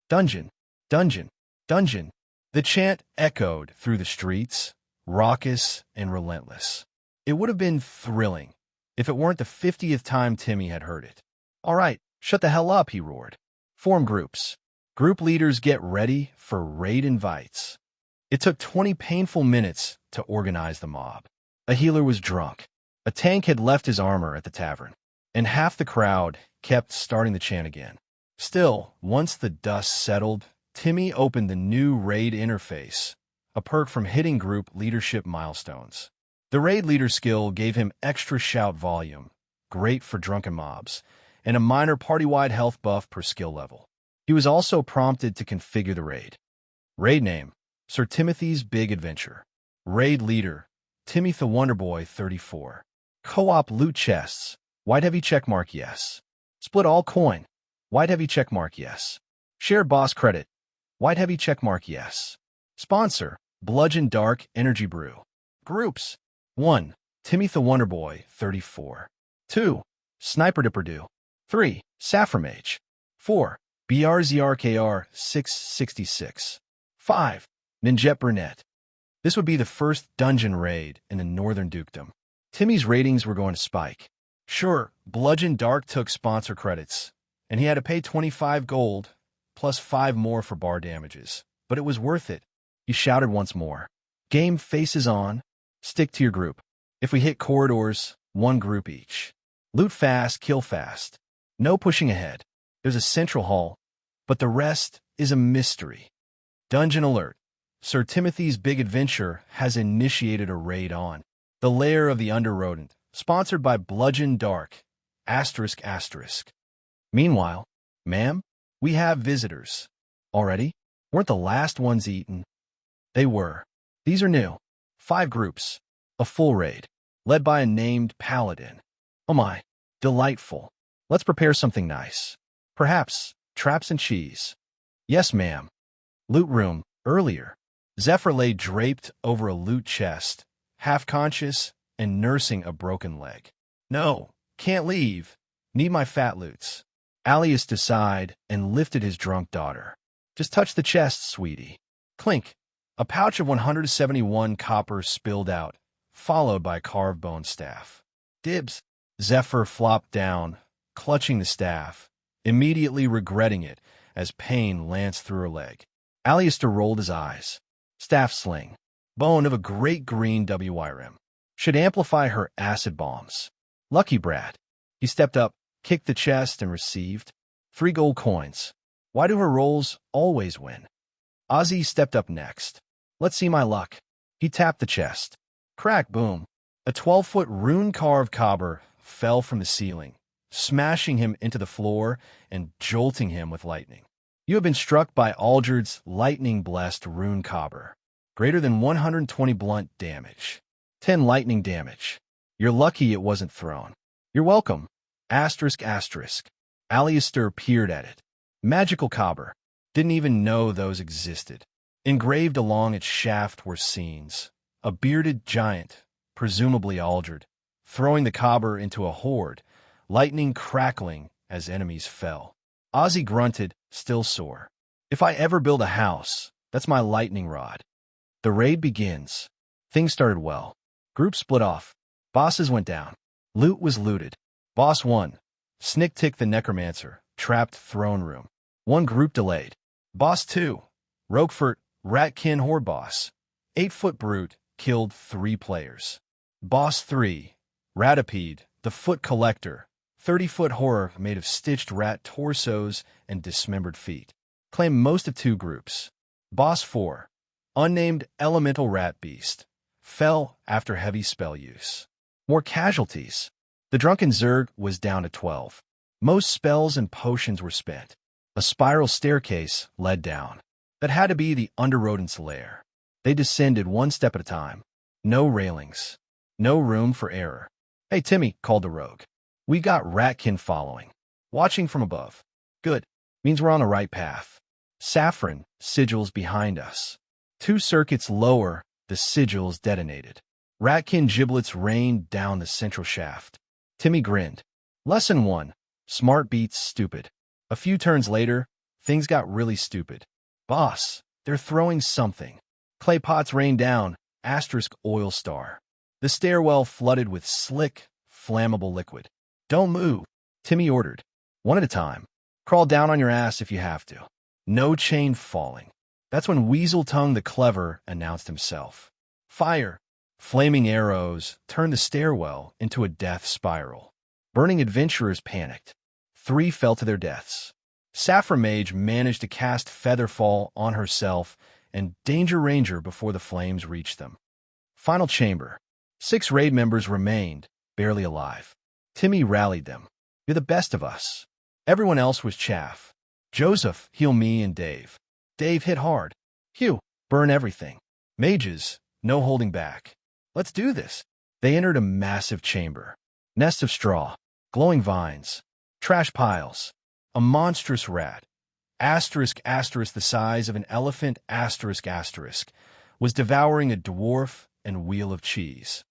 Dungeon, dungeon, dungeon. The chant echoed through the streets, raucous and relentless. It would have been thrilling if it weren't the 50th time Timmy had heard it. "All right, shut the hell up," he roared. "Form groups. Group leaders get ready for raid invites." It took 20 painful minutes to organize the mob. A healer was drunk. A tank had left his armor at the tavern, and half the crowd kept starting the chant again. Still, once the dust settled, Timmy opened the new raid interface, a perk from hitting group leadership milestones. The raid leader skill gave him extra shout volume, great for drunken mobs, and a minor party-wide health buff per skill level. He was also prompted to configure the raid. Raid name: Sir Timothy's Big Adventure. Raid leader: Timmy the Wonderboy 34. Co-op loot chests: white heavy checkmark yes. Split all coin: white heavy checkmark yes. Shared boss credit: white heavy checkmark yes. Sponsor: Bludgeon Dark Energy Brew. Groups: 1. Timmy the Wonderboy 34. 2. Sniper Dipperdo. 3. Safframage. 4. BRZRKR 666. 5. Ninjet Brunette. This would be the first dungeon raid in the Northern Dukedom. Timmy's ratings were going to spike. Sure, Bludgeon Dark took sponsor credits, and he had to pay 25 gold, plus 5 more for bar damages. But it was worth it. He shouted once more. "Game faces on. Stick to your group. If we hit corridors, 1 group each. Loot fast, kill fast. No pushing ahead. There's a central hall, but the rest is a mystery. Dungeon alert. Sir Timothy's Big Adventure has initiated a raid on the lair of the Underrodent, sponsored by Bludgeon Dark, ***. Meanwhile, ma'am, we have visitors. Already? Weren't the last ones eaten?" They were. These are new. 5 groups. A full raid. Led by a named paladin. Oh my. Delightful. Let's prepare something nice. Perhaps traps and cheese. Yes, ma'am. Loot room. Earlier. Zephyr lay draped over a loot chest, half-conscious and nursing a broken leg. "No, can't leave. Need my fat loots." Alias sighed and lifted his drunk daughter. "Just touch the chest, sweetie." Clink. A pouch of 171 copper spilled out, followed by a carved bone staff. "Dibs." Zephyr flopped down, clutching the staff, immediately regretting it as pain lanced through her leg. Alistair rolled his eyes. Staff sling. Bone of a great green WIRM. Should amplify her acid bombs. Lucky brat. He stepped up, kicked the chest, and received 3 gold coins. Why do her rolls always win? Ozzy stepped up next. "Let's see my luck." He tapped the chest. Crack, boom. A 12-foot rune-carved cobber fell from the ceiling, smashing him into the floor and jolting him with lightning. "You have been struck by Aldred's lightning-blessed rune cobber. Greater than 120 blunt damage. 10 lightning damage. You're lucky it wasn't thrown." "You're welcome." ***. Alistair peered at it. Magical cobber. Didn't even know those existed. Engraved along its shaft were scenes. A bearded giant, presumably Aldred, throwing the cobber into a horde, lightning crackling as enemies fell. Ozzy grunted, still sore. "If I ever build a house, that's my lightning rod." The raid begins. Things started well. Groups split off. Bosses went down. Loot was looted. Boss 1. Snick-Tick the Necromancer, trapped throne room. 1 group delayed. Boss 2. Roquefort, Ratkin Horde Boss. 8-foot brute, killed 3 players. Boss 3. Ratipede, the Foot Collector. 30-foot horror made of stitched rat torsos and dismembered feet. Claimed most of 2 groups. Boss 4. Unnamed Elemental Rat Beast. Fell after heavy spell use. More casualties. The Drunken Zerg was down to 12. Most spells and potions were spent. A spiral staircase led down. That had to be the Underrodent's lair. They descended 1 step at a time. No railings. No room for error. "Hey, Timmy," called the rogue. "We got Ratkin following. Watching from above." "Good. Means we're on the right path." Saffron, sigils behind us. 2 circuits lower, the sigils detonated. Ratkin giblets rained down the central shaft. Timmy grinned. Lesson 1. Smart beats stupid. A few turns later, things got really stupid. Boss, they're throwing something. Clay pots rain down, asterisk oil star. The stairwell flooded with slick, flammable liquid. Don't move, Timmy ordered. One at a time. Crawl down on your ass if you have to. No chain falling. That's when Weasel Tongue the Clever announced himself. Fire. Flaming arrows turned the stairwell into a death spiral. Burning adventurers panicked. 3 fell to their deaths. Saffron Mage managed to cast Featherfall on herself and Danger Ranger before the flames reached them. Final chamber. 6 raid members remained, barely alive. Timmy rallied them. You're the best of us. Everyone else was chaff. Joseph, heal me and Dave. Dave hit hard. Hugh, burn everything. Mages, no holding back. Let's do this. They entered a massive chamber. Nests of straw, glowing vines, trash piles, a monstrous rat, asterisk asterisk the size of an elephant asterisk asterisk, was devouring a dwarf and wheel of cheese.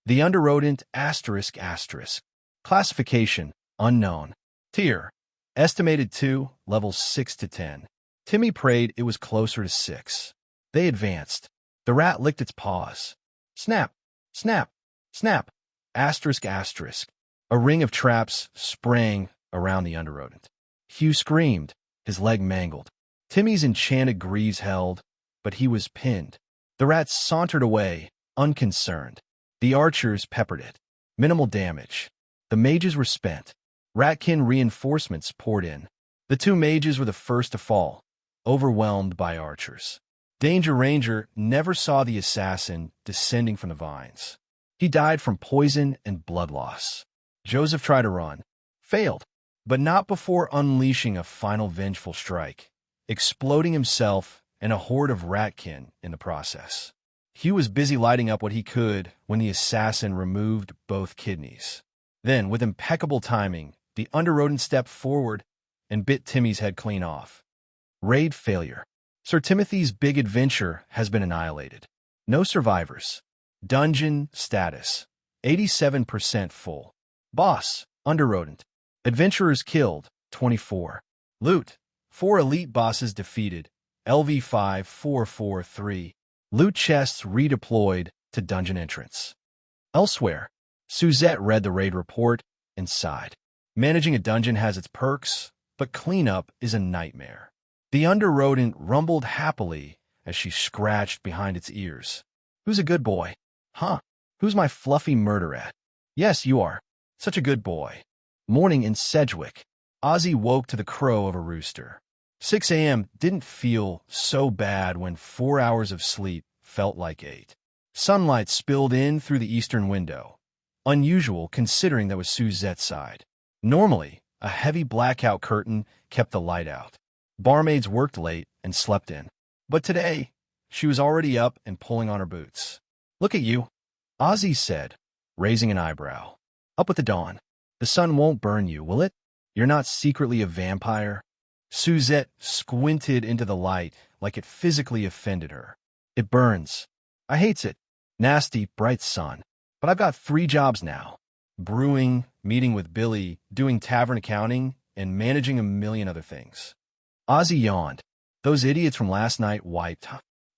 The underrodent asterisk asterisk. Classification, unknown. Tier, estimated 2, levels 6 to 10. Timmy prayed it was closer to 6. They advanced. The rat licked its paws. Snap, snap, snap, asterisk asterisk. A ring of traps sprang around the underrodent. Hugh screamed, his leg mangled. Timmy's enchanted greaves held, but he was pinned. The rat sauntered away, unconcerned. The archers peppered it. Minimal damage. The mages were spent. Ratkin reinforcements poured in. The 2 mages were the first to fall, overwhelmed by archers. Danger Ranger never saw the assassin descending from the vines. He died from poison and blood loss. Joseph tried to run. Failed, but not before unleashing a final vengeful strike, exploding himself and a horde of ratkin in the process. Hugh was busy lighting up what he could when the assassin removed both kidneys. Then, with impeccable timing, the underrodent stepped forward and bit Timmy's head clean off. Raid failure. Sir Timothy's big adventure has been annihilated. No survivors. Dungeon status. 87% full. Boss, underrodent. Adventurers killed, 24. Loot. 4 elite bosses defeated. LV 5443. Loot chests redeployed to dungeon entrance. Elsewhere. Suzette read the raid report and sighed. Managing a dungeon has its perks, but cleanup is a nightmare. The underrodent rumbled happily as she scratched behind its ears. Who's a good boy? Huh? Who's my fluffy murderette? Yes, you are. Such a good boy. Morning in Sedgwick. Ozzy woke to the crow of a rooster. 6 a.m. didn't feel so bad when 4 hours of sleep felt like 8. Sunlight spilled in through the eastern window. Unusual considering that was Suzette's side. Normally, a heavy blackout curtain kept the light out. Barmaids worked late and slept in. But today, she was already up and pulling on her boots. Look at you, Ozzy said, raising an eyebrow. Up with the dawn. The sun won't burn you, will it? You're not secretly a vampire? Suzette squinted into the light like it physically offended her. It burns. I hates it. Nasty, bright sun. But I've got 3 jobs now. Brewing, meeting with Billy, doing tavern accounting, and managing a million other things. Ozzy yawned. Those idiots from last night wiped.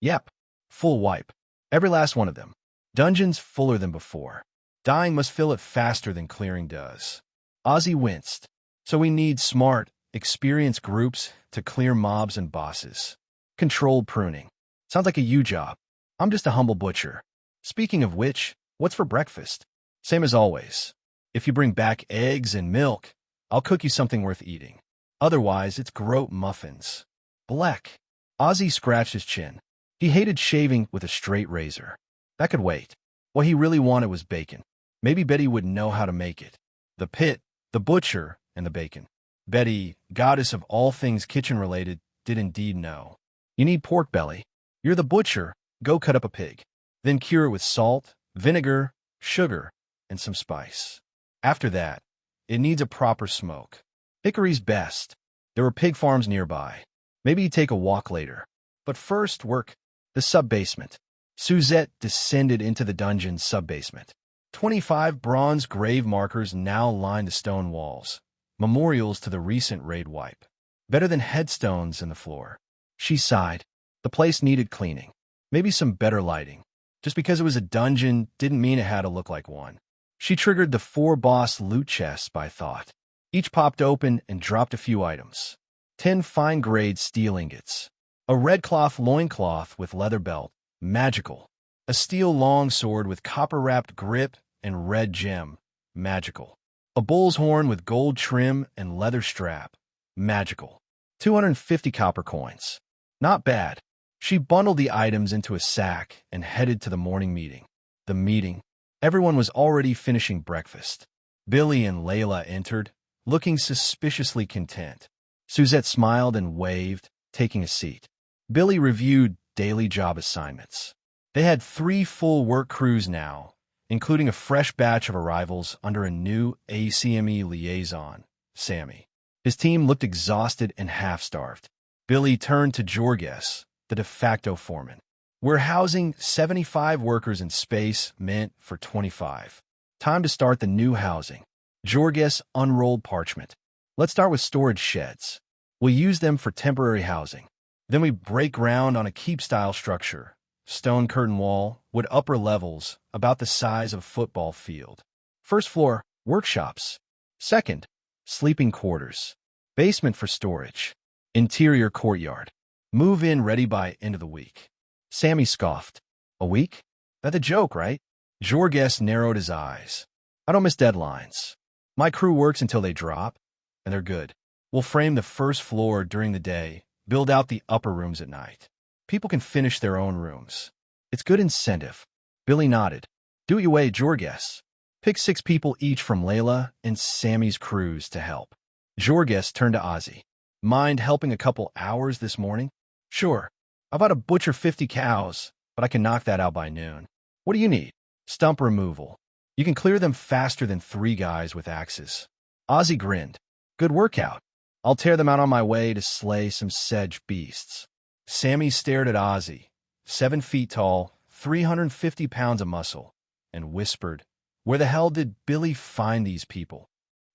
Yep. Full wipe. Every last one of them. Dungeons fuller than before. Dying must fill it faster than clearing does. Ozzy winced. So we need smart, experienced groups to clear mobs and bosses. Controlled pruning. Sounds like a you job. I'm just a humble butcher. Speaking of which, what's for breakfast? Same as always. If you bring back eggs and milk, I'll cook you something worth eating. Otherwise, it's groat muffins. Bleck. Ozzy scratched his chin. He hated shaving with a straight razor. That could wait. What he really wanted was bacon. Maybe Betty would know how to make it. The pit, the butcher, and the bacon. Betty, goddess of all things kitchen-related, did indeed know. You need pork belly. You're the butcher. Go cut up a pig. Then cure it with salt, vinegar, sugar, and some spice. After that, it needs a proper smoke. Hickory's best. There were pig farms nearby. Maybe you'd take a walk later. But first, work the sub-basement. Suzette descended into the dungeon's sub-basement. 25 bronze grave markers now lined the stone walls, memorials to the recent raid wipe. Better than headstones in the floor. She sighed. The place needed cleaning. Maybe some better lighting. Just because it was a dungeon didn't mean it had to look like one. She triggered the 4 boss loot chests by thought. Each popped open and dropped a few items. 10 fine-grade steel ingots. A red cloth loincloth with leather belt. Magical. A steel longsword with copper-wrapped grip and red gem. Magical. A bull's horn with gold trim and leather strap. Magical. 250 copper coins. Not bad. She bundled the items into a sack and headed to the morning meeting. The meeting. Everyone was already finishing breakfast. Billy and Layla entered, looking suspiciously content. Suzette smiled and waved, taking a seat. Billy reviewed daily job assignments. They had 3 full work crews now, including a fresh batch of arrivals under a new ACME liaison, Sammy. His team looked exhausted and half-starved. Billy turned to Jorges, the de facto foreman. We're housing 75 workers in space meant for 25. Time to start the new housing. Jorges unrolled parchment. Let's start with storage sheds. We'll use them for temporary housing. Then we break ground on a keep-style structure. Stone curtain wall, wood upper levels, about the size of a football field. First floor, workshops. Second, sleeping quarters. Basement for storage. Interior courtyard. Move in ready by end of the week. Sammy scoffed. A week? That's a joke, right? Jorges narrowed his eyes. I don't miss deadlines. My crew works until they drop, and they're good. We'll frame the first floor during the day, build out the upper rooms at night. People can finish their own rooms. It's good incentive. Billy nodded. Do it your way, Jorges. Pick 6 people each from Layla and Sammy's crews to help. Jorges turned to Ozzy. Mind helping a couple hours this morning? Sure. I've got to butcher 50 cows, but I can knock that out by noon. What do you need? Stump removal. You can clear them faster than 3 guys with axes. Ozzy grinned. Good workout. I'll tear them out on my way to slay some sedge beasts. Sammy stared at Ozzy, 7 feet tall, 350 pounds of muscle, and whispered, Where the hell did Billy find these people?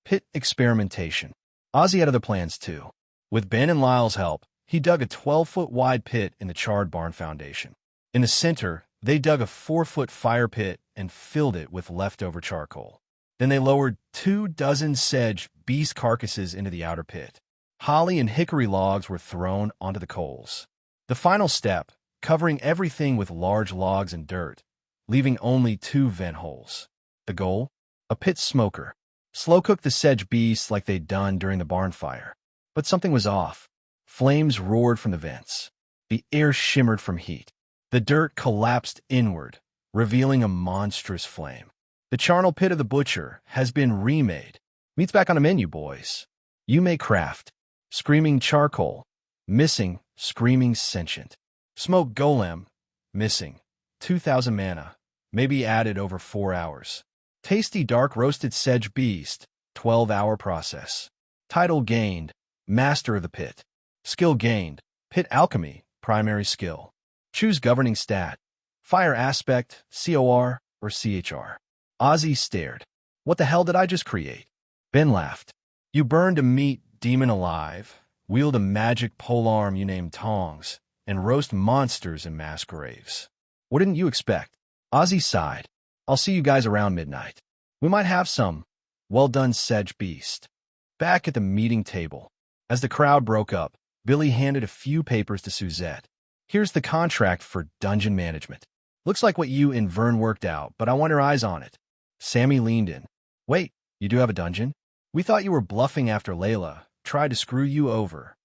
Pit experimentation. Ozzy had other plans too. With Ben and Lyle's help, he dug a 12-foot wide pit in the charred barn foundation. In the center, they dug a 4-foot fire pit and filled it with leftover charcoal. Then they lowered 24 sedge beast carcasses into the outer pit. Holly and hickory logs were thrown onto the coals. The final step, covering everything with large logs and dirt, leaving only 2 vent holes. The goal? A pit smoker. Slow-cook the sedge beasts like they'd done during the barn fire. But something was off. Flames roared from the vents. The air shimmered from heat. The dirt collapsed inward, revealing a monstrous flame. The charnel pit of the butcher has been remade. Meat's back on the menu, boys. You may craft. Screaming charcoal. Missing, screaming sentient. Smoke golem. Missing. 2,000 mana. Maybe added over 4 hours. Tasty dark roasted sedge beast. 12-hour process. Title gained. Master of the pit. Skill gained. Pit alchemy. Primary skill. Choose governing stat. Fire aspect, COR, or CHR. Ozzy stared. What the hell did I just create? Ben laughed. You burned a meat demon alive, wield a magic polearm you named Tongs, and roast monsters in mass graves. What didn't you expect? Ozzy sighed. I'll see you guys around midnight. We might have some well-done sedge beast. Back at the meeting table, as the crowd broke up, Billy handed a few papers to Suzette. Here's the contract for dungeon management. Looks like what you and Vern worked out, but I want your eyes on it. Sammy leaned in. Wait, you do have a dungeon? We thought you were bluffing after Layla tried to screw you over.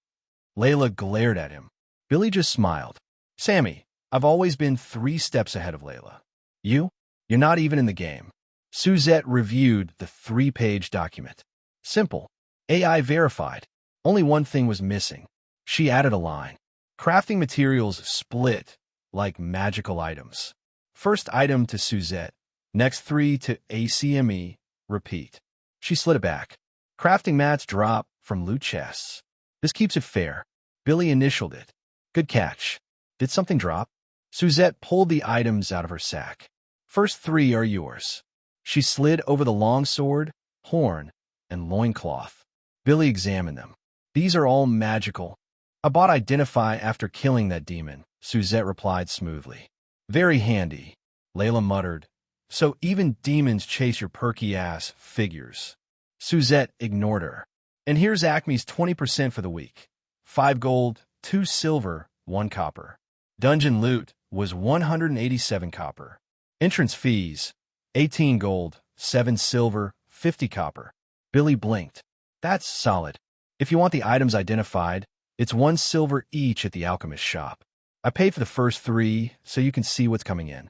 Layla glared at him. Billy just smiled. Sammy, I've always been 3 steps ahead of Layla. You're not even in the game. Suzette reviewed the 3-page document. Simple. AI verified. Only one thing was missing. She added a line. Crafting materials split like magical items. First item to Suzette. Next 3 to ACME. Repeat. She slid it back. Crafting mats drop from loot chests. This keeps it fair. Billy initialed it. Good catch. Did something drop? Suzette pulled the items out of her sack. First 3 are yours. She slid over the longsword, horn, and loincloth. Billy examined them. These are all magical. I bought Identify after killing that demon, Suzette replied smoothly. Very handy, Layla muttered. So even demons chase your perky ass figures. Suzette ignored her. And here's Acme's 20% for the week. 5 gold, 2 silver, 1 copper. Dungeon loot was 187 copper. Entrance fees, 18 gold, 7 silver, 50 copper. Billy blinked. That's solid. If you want the items identified, it's 1 silver each at the alchemist shop. I paid for the first 3 so you can see what's coming in.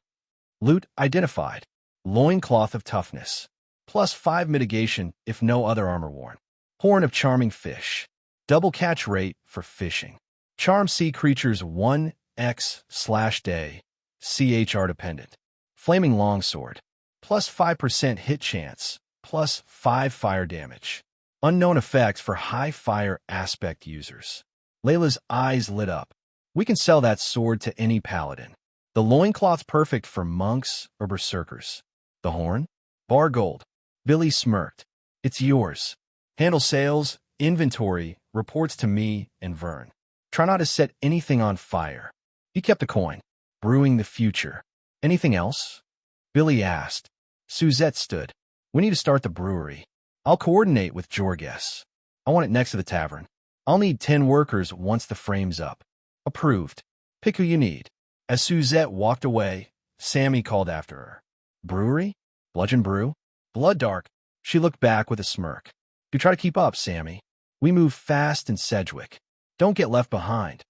Loot identified. Loincloth of toughness. Plus 5 mitigation if no other armor worn. Horn of charming fish. Double catch rate for fishing. Charm sea creatures 1x/day. CHR dependent. Flaming longsword. Plus 5% hit chance. Plus 5 fire damage. Unknown effects for high fire aspect users. Layla's eyes lit up. We can sell that sword to any paladin. The loincloth's perfect for monks or berserkers. The horn? Bar gold. Billy smirked. It's yours. Handle sales, inventory, reports to me and Vern. Try not to set anything on fire. He kept the coin. Brewing the future. Anything else? Billy asked. Suzette stood. We need to start the brewery. I'll coordinate with Jorges. I want it next to the tavern. I'll need 10 workers once the frame's up. Approved. Pick who you need. As Suzette walked away, Sammy called after her. Brewery? Bludgeon Brew? Blood Dark. She looked back with a smirk. You try to keep up, Sammy. We move fast in Sedgwick. Don't get left behind.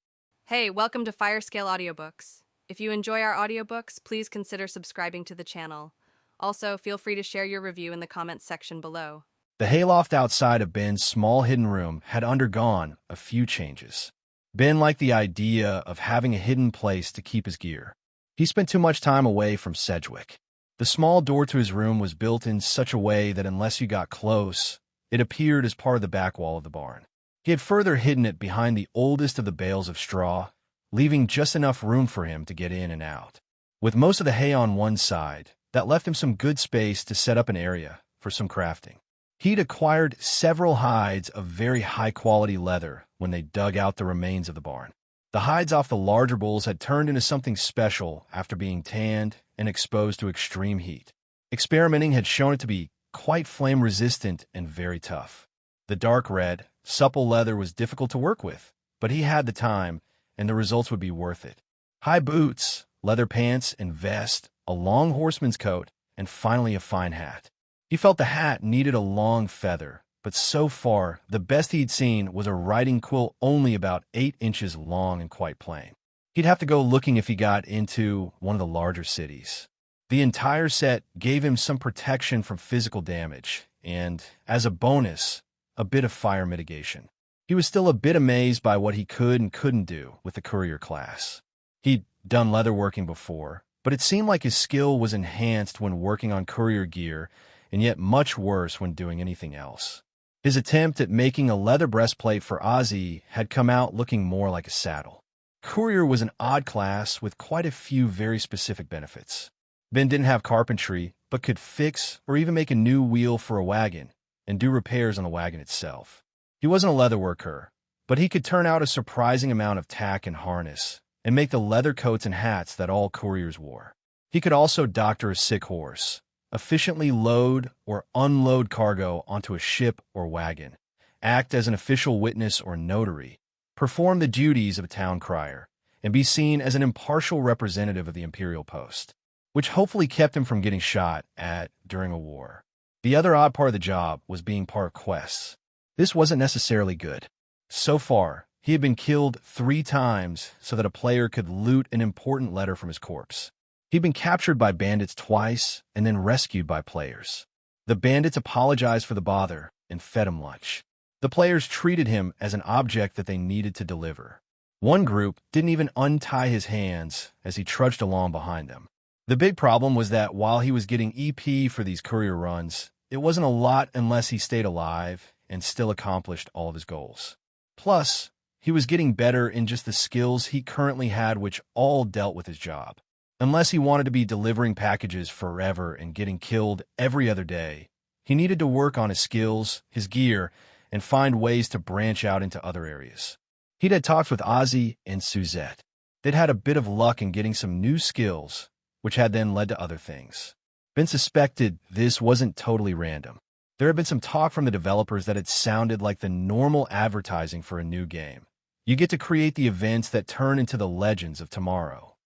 Hey, welcome to Firescale Audiobooks. If you enjoy our audiobooks, please consider subscribing to the channel. Also, feel free to share your review in the comments section below. The hayloft outside of Ben's small hidden room had undergone a few changes. Ben liked the idea of having a hidden place to keep his gear. He spent too much time away from Sedgwick. The small door to his room was built in such a way that unless you got close, it appeared as part of the back wall of the barn. He had further hidden it behind the oldest of the bales of straw, leaving just enough room for him to get in and out. With most of the hay on one side, that left him some good space to set up an area for some crafting. He'd acquired several hides of very high-quality leather when they dug out the remains of the barn. The hides off the larger bulls had turned into something special after being tanned and exposed to extreme heat. Experimenting had shown it to be quite flame-resistant and very tough. The dark red, supple leather was difficult to work with, but he had the time, and the results would be worth it. High boots, leather pants and vest, a long horseman's coat, and finally a fine hat. He felt the hat needed a long feather, but so far, the best he'd seen was a riding quill only about 8 inches long and quite plain. He'd have to go looking if he got into one of the larger cities. The entire set gave him some protection from physical damage, and, as a bonus, a bit of fire mitigation. He was still a bit amazed by what he could and couldn't do with the courier class. He'd done leatherworking before, but it seemed like his skill was enhanced when working on courier gear, and yet much worse when doing anything else. His attempt at making a leather breastplate for Ozzy had come out looking more like a saddle. Courier was an odd class with quite a few very specific benefits. Ben didn't have carpentry, but could fix or even make a new wheel for a wagon and do repairs on the wagon itself. He wasn't a leather worker, but he could turn out a surprising amount of tack and harness and make the leather coats and hats that all couriers wore. He could also doctor a sick horse, efficiently load or unload cargo onto a ship or wagon, act as an official witness or notary, perform the duties of a town crier, and be seen as an impartial representative of the imperial post, which hopefully kept him from getting shot at during a war. The other odd part of the job was being part of quests. This wasn't necessarily good. So far, he had been killed 3 times so that a player could loot an important letter from his corpse. He'd been captured by bandits twice and then rescued by players. The bandits apologized for the bother and fed him lunch. The players treated him as an object that they needed to deliver. One group didn't even untie his hands as he trudged along behind them. The big problem was that while he was getting EP for these courier runs, it wasn't a lot unless he stayed alive and still accomplished all of his goals. Plus, he was getting better in just the skills he currently had, which all dealt with his job. Unless he wanted to be delivering packages forever and getting killed every other day, he needed to work on his skills, his gear, and find ways to branch out into other areas. He'd had talks with Ozzy and Suzette. They'd had a bit of luck in getting some new skills, which had then led to other things. Ben suspected this wasn't totally random. There had been some talk from the developers that it sounded like the normal advertising for a new game. You get to create the events that turn into the legends of tomorrow.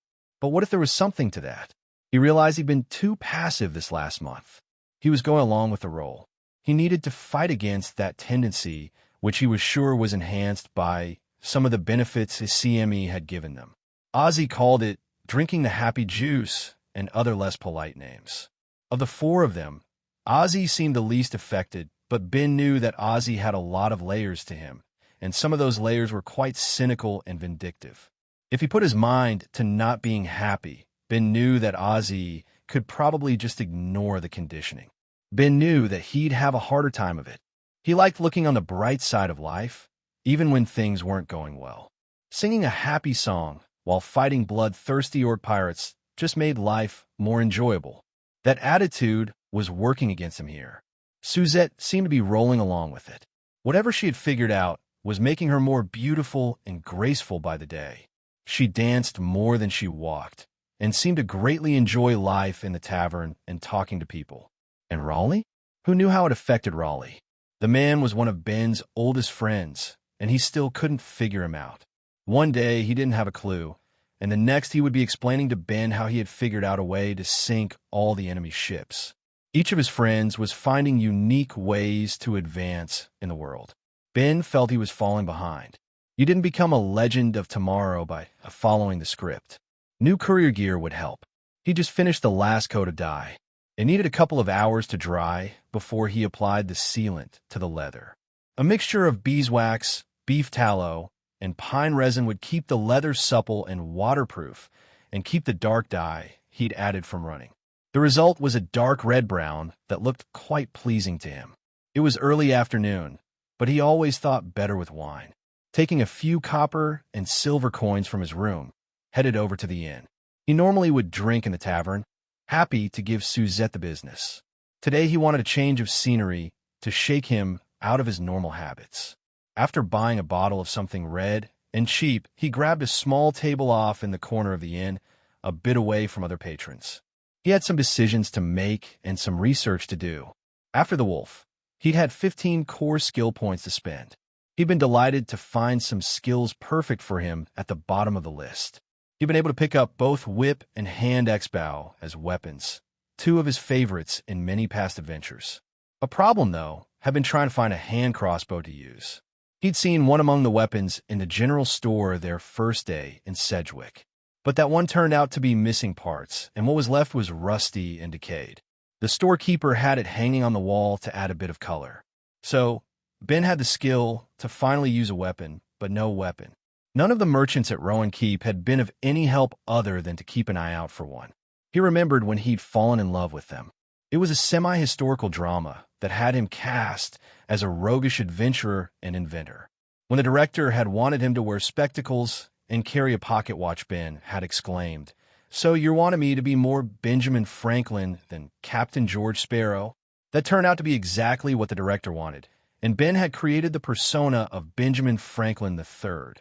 But what if there was something to that? He realized he'd been too passive this last month. He was going along with the role. He needed to fight against that tendency, which he was sure was enhanced by some of the benefits his CME had given them. Ozzy called it drinking the happy juice and other less polite names. Of the four of them, Ozzy seemed the least affected, but Ben knew that Ozzy had a lot of layers to him, and some of those layers were quite cynical and vindictive. If he put his mind to not being happy, Ben knew that Ozzy could probably just ignore the conditioning. Ben knew that he'd have a harder time of it. He liked looking on the bright side of life, even when things weren't going well. Singing a happy song while fighting bloodthirsty orc pirates just made life more enjoyable. That attitude was working against him here. Suzette seemed to be rolling along with it. Whatever she had figured out was making her more beautiful and graceful by the day. She danced more than she walked, and seemed to greatly enjoy life in the tavern and talking to people. And Raleigh? Who knew how it affected Raleigh? The man was one of Ben's oldest friends, and he still couldn't figure him out. One day he didn't have a clue, and the next he would be explaining to Ben how he had figured out a way to sink all the enemy ships. Each of his friends was finding unique ways to advance in the world. Ben felt he was falling behind. You didn't become a legend of tomorrow by following the script. New courier gear would help. He just finished the last coat of dye. It needed a couple of hours to dry before he applied the sealant to the leather. A mixture of beeswax, beef tallow, and pine resin would keep the leather supple and waterproof and keep the dark dye he'd added from running. The result was a dark red-brown that looked quite pleasing to him. It was early afternoon, but he always thought better with wine. Taking a few copper and silver coins from his room, headed over to the inn. He normally would drink in the tavern, happy to give Suzette the business. Today he wanted a change of scenery to shake him out of his normal habits. After buying a bottle of something red and cheap, he grabbed a small table off in the corner of the inn, a bit away from other patrons. He had some decisions to make and some research to do. After the wolf, he'd had 15 core skill points to spend. He'd been delighted to find some skills perfect for him at the bottom of the list. He'd been able to pick up both whip and hand X-bow as weapons, two of his favorites in many past adventures. A problem, though, had been trying to find a hand crossbow to use. He'd seen one among the weapons in the general store their first day in Sedgwick. But that one turned out to be missing parts, and what was left was rusty and decayed. The storekeeper had it hanging on the wall to add a bit of color. So, Ben had the skill to finally use a weapon, but no weapon. None of the merchants at Rowan Keep had been of any help other than to keep an eye out for one. He remembered when he'd fallen in love with them. It was a semi-historical drama that had him cast as a roguish adventurer and inventor. When the director had wanted him to wear spectacles and carry a pocket watch, Ben had exclaimed, "So you're wanting me to be more Benjamin Franklin than Captain George Sparrow?" That turned out to be exactly what the director wanted, and Ben had created the persona of Benjamin Franklin III,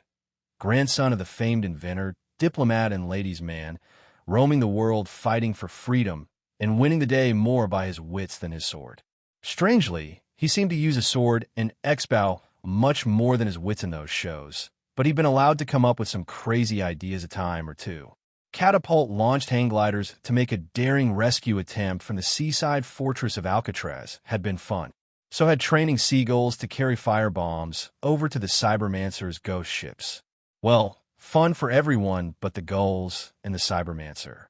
grandson of the famed inventor, diplomat, and ladies' man, roaming the world fighting for freedom and winning the day more by his wits than his sword. Strangely, he seemed to use a sword and X-bow much more than his wits in those shows, but he'd been allowed to come up with some crazy ideas a time or two. Catapult launched hang gliders to make a daring rescue attempt from the seaside fortress of Alcatraz had been fun. So had training seagulls to carry fire bombs over to the Cybermancer's ghost ships. Well, fun for everyone but the gulls and the Cybermancer.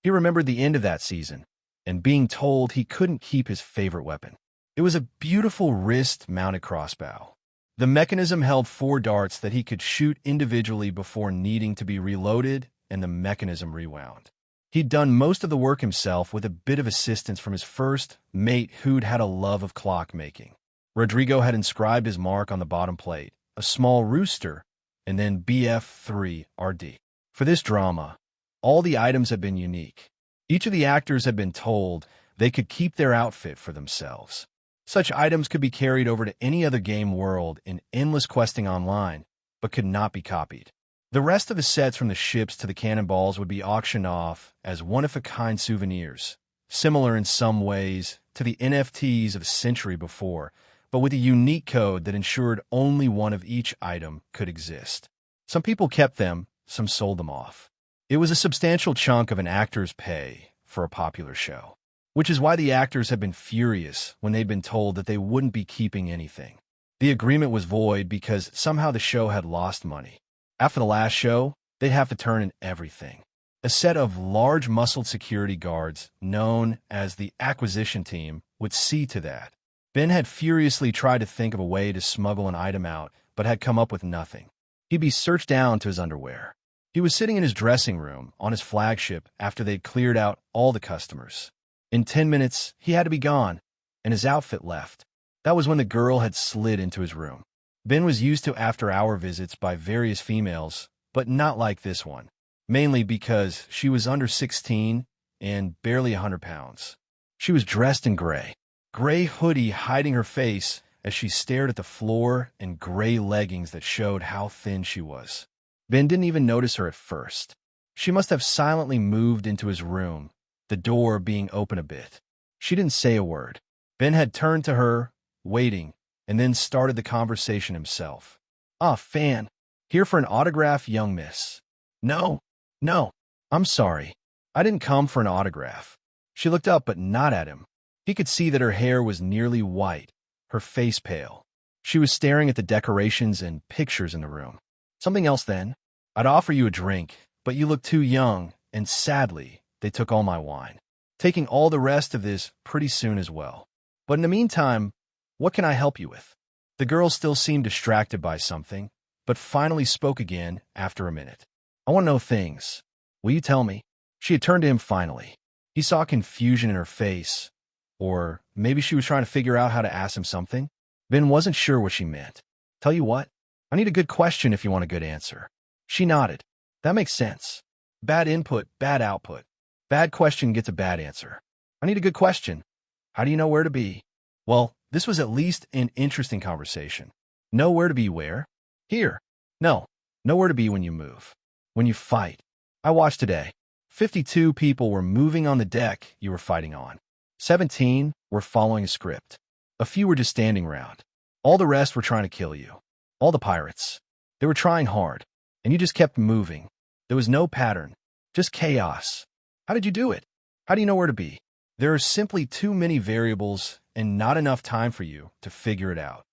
He remembered the end of that season, and being told he couldn't keep his favorite weapon. It was a beautiful wrist-mounted crossbow. The mechanism held 4 darts that he could shoot individually before needing to be reloaded and the mechanism rewound. He'd done most of the work himself with a bit of assistance from his first mate who'd had a love of clockmaking. Rodrigo had inscribed his mark on the bottom plate, a small rooster, and then BF3RD. For this drama, all the items had been unique. Each of the actors had been told they could keep their outfit for themselves. Such items could be carried over to any other game world in endless questing online, but could not be copied. The rest of the sets from the ships to the cannonballs would be auctioned off as one-of-a-kind souvenirs, similar in some ways to the NFTs of a century before, but with a unique code that ensured only one of each item could exist. Some people kept them, some sold them off. It was a substantial chunk of an actor's pay for a popular show, which is why the actors had been furious when they'd been told that they wouldn't be keeping anything. The agreement was void because somehow the show had lost money. After the last show, they'd have to turn in everything. A set of large-muscled security guards, known as the acquisition team, would see to that. Ben had furiously tried to think of a way to smuggle an item out, but had come up with nothing. He'd be searched down to his underwear. He was sitting in his dressing room on his flagship after they'd cleared out all the customers. In 10 minutes, he had to be gone, and his outfit left. That was when the girl had slid into his room. Ben was used to after-hour visits by various females, but not like this one, mainly because she was under 16 and barely 100 pounds. She was dressed in gray hoodie hiding her face as she stared at the floor, and gray leggings that showed how thin she was. Ben didn't even notice her at first. She must have silently moved into his room, the door being open a bit. She didn't say a word. Ben had turned to her, waiting, and then started the conversation himself. "Ah, fan. Here for an autograph, young miss." No, I'm sorry. I didn't come for an autograph." She looked up, but not at him. He could see that her hair was nearly white, her face pale. She was staring at the decorations and pictures in the room. "Something else, then. I'd offer you a drink, but you look too young, and sadly, they took all my wine. Taking all the rest of this pretty soon as well. But in the meantime, what can I help you with?" The girl still seemed distracted by something, but finally spoke again after a minute. "I want to know things. Will you tell me?" She had turned to him finally. He saw confusion in her face, or maybe she was trying to figure out how to ask him something. Ben wasn't sure what she meant. "Tell you what, I need a good question if you want a good answer." She nodded. "That makes sense. Bad input, bad output. Bad question gets a bad answer. I need a good question. How do you know where to be?" Well, this was at least an interesting conversation. Know where to be where? Here. No. Know where to be when you move. When you fight. I watched today. 52 people were moving on the deck you were fighting on. 17 were following a script. A few were just standing around. All the rest were trying to kill you. All the pirates. They were trying hard, and you just kept moving. There was no pattern, just chaos. How did you do it? How do you know where to be? There are simply too many variables and not enough time for you to figure it out.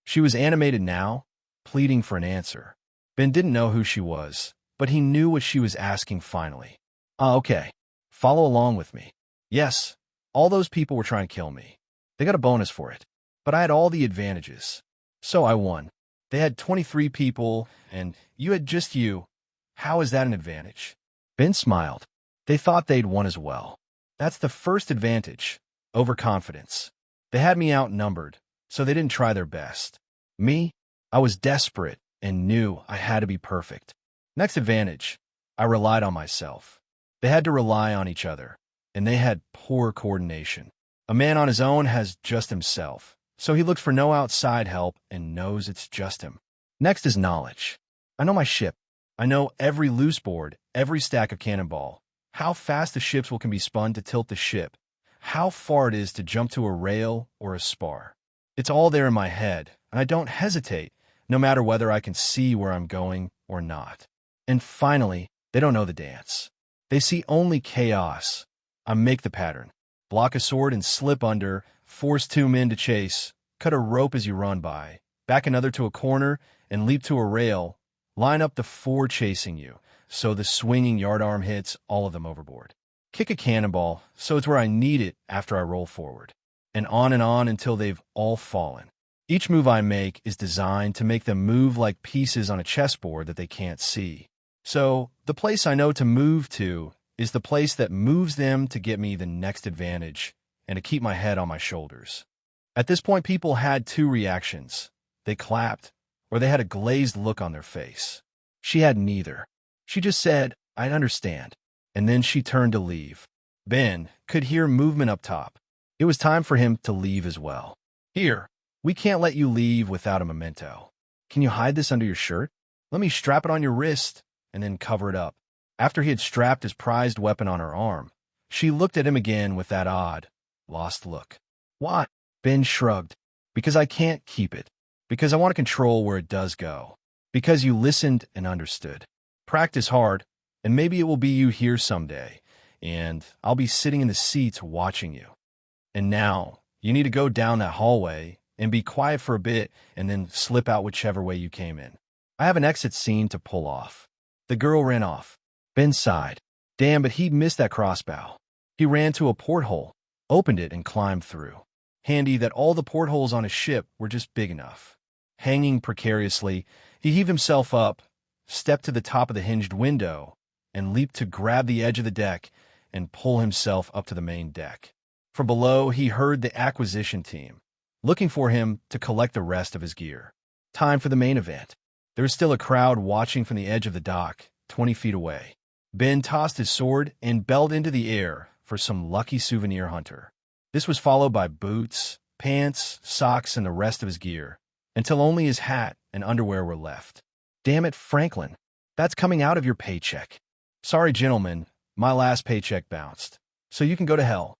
She was animated now, pleading for an answer. Ben didn't know who she was, but he knew what she was asking finally. Okay. Follow along with me. Yes, all those people were trying to kill me. They got a bonus for it, but I had all the advantages. So I won. They had 23 people, and you had just you. How is that an advantage?" Ben smiled. They thought they'd won as well. That's the first advantage, overconfidence. They had me outnumbered, so they didn't try their best. Me, I was desperate and knew I had to be perfect. Next advantage, I relied on myself. They had to rely on each other, and they had poor coordination. A man on his own has just himself, so he looks for no outside help and knows it's just him. Next is knowledge. I know my ship. I know every loose board, every stack of cannonball, how fast the ships can be spun to tilt the ship, how far it is to jump to a rail or a spar. It's all there in my head, and I don't hesitate, no matter whether I can see where I'm going or not. And finally, they don't know the dance. They see only chaos. I make the pattern. Block a sword and slip under, force two men to chase, cut a rope as you run by, back another to a corner, and leap to a rail. Line up the four chasing you, so the swinging yardarm hits all of them overboard. Kick a cannonball, so it's where I need it after I roll forward. And on until they've all fallen. Each move I make is designed to make them move like pieces on a chessboard that they can't see. So, the place I know to move to is the place that moves them to get me the next advantage and to keep my head on my shoulders. At this point, people had two reactions. They clapped, or they had a glazed look on their face. She had neither. She just said, "I understand," and then she turned to leave. Ben could hear movement up top. It was time for him to leave as well. Here, we can't let you leave without a memento. Can you hide this under your shirt? Let me strap it on your wrist and then cover it up. After he had strapped his prized weapon on her arm, she looked at him again with that odd, lost look. Why? Ben shrugged. Because I can't keep it. Because I want to control where it does go. Because you listened and understood. Practice hard, and maybe it will be you here someday, and I'll be sitting in the seats watching you. And now, you need to go down that hallway and be quiet for a bit and then slip out whichever way you came in. I have an exit scene to pull off. The girl ran off. Ben sighed. Damn, but he'd missed that crossbow. He ran to a porthole, opened it, and climbed through. Handy that all the portholes on his ship were just big enough. Hanging precariously, he heaved himself up, stepped to the top of the hinged window, and leaped to grab the edge of the deck and pull himself up to the main deck. From below, he heard the acquisition team, looking for him to collect the rest of his gear. Time for the main event. There was still a crowd watching from the edge of the dock, 20 feet away. Ben tossed his sword and belled into the air for some lucky souvenir hunter. This was followed by boots, pants, socks, and the rest of his gear, until only his hat and underwear were left. Damn it, Franklin. That's coming out of your paycheck. Sorry, gentlemen, my last paycheck bounced. So you can go to hell.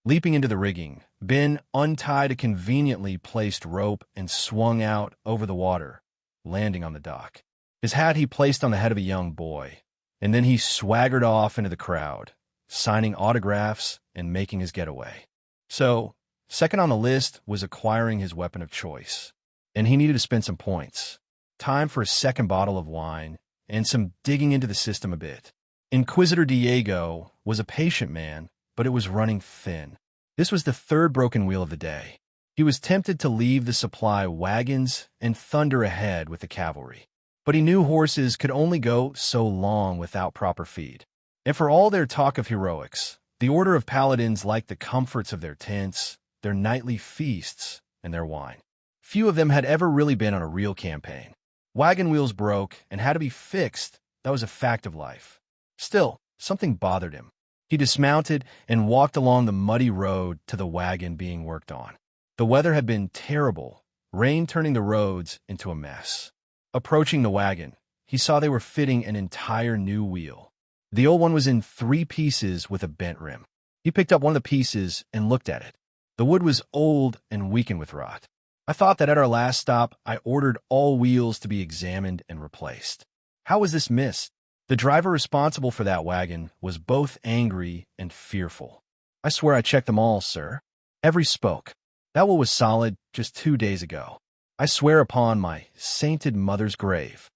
Leaping into the rigging, Ben untied a conveniently placed rope and swung out over the water, landing on the dock. His hat he placed on the head of a young boy, and then he swaggered off into the crowd, signing autographs and making his getaway. So, second on the list was acquiring his weapon of choice, and he needed to spend some points. Time for a second bottle of wine and some digging into the system a bit. Inquisitor Diego was a patient man, but it was running thin. This was the third broken wheel of the day. He was tempted to leave the supply wagons and thunder ahead with the cavalry. But he knew horses could only go so long without proper feed. And for all their talk of heroics, the Order of Paladins liked the comforts of their tents, their nightly feasts, and their wine. Few of them had ever really been on a real campaign. Wagon wheels broke and had to be fixed. That was a fact of life. Still, something bothered him. He dismounted and walked along the muddy road to the wagon being worked on. The weather had been terrible, rain turning the roads into a mess. Approaching the wagon, he saw they were fitting an entire new wheel. The old one was in 3 pieces with a bent rim. He picked up one of the pieces and looked at it. The wood was old and weakened with rot. I thought that at our last stop, I ordered all wheels to be examined and replaced. How was this missed? The driver responsible for that wagon was both angry and fearful. I swear I checked them all, sir. Every spoke. That wheel was solid just 2 days ago. I swear upon my sainted mother's grave.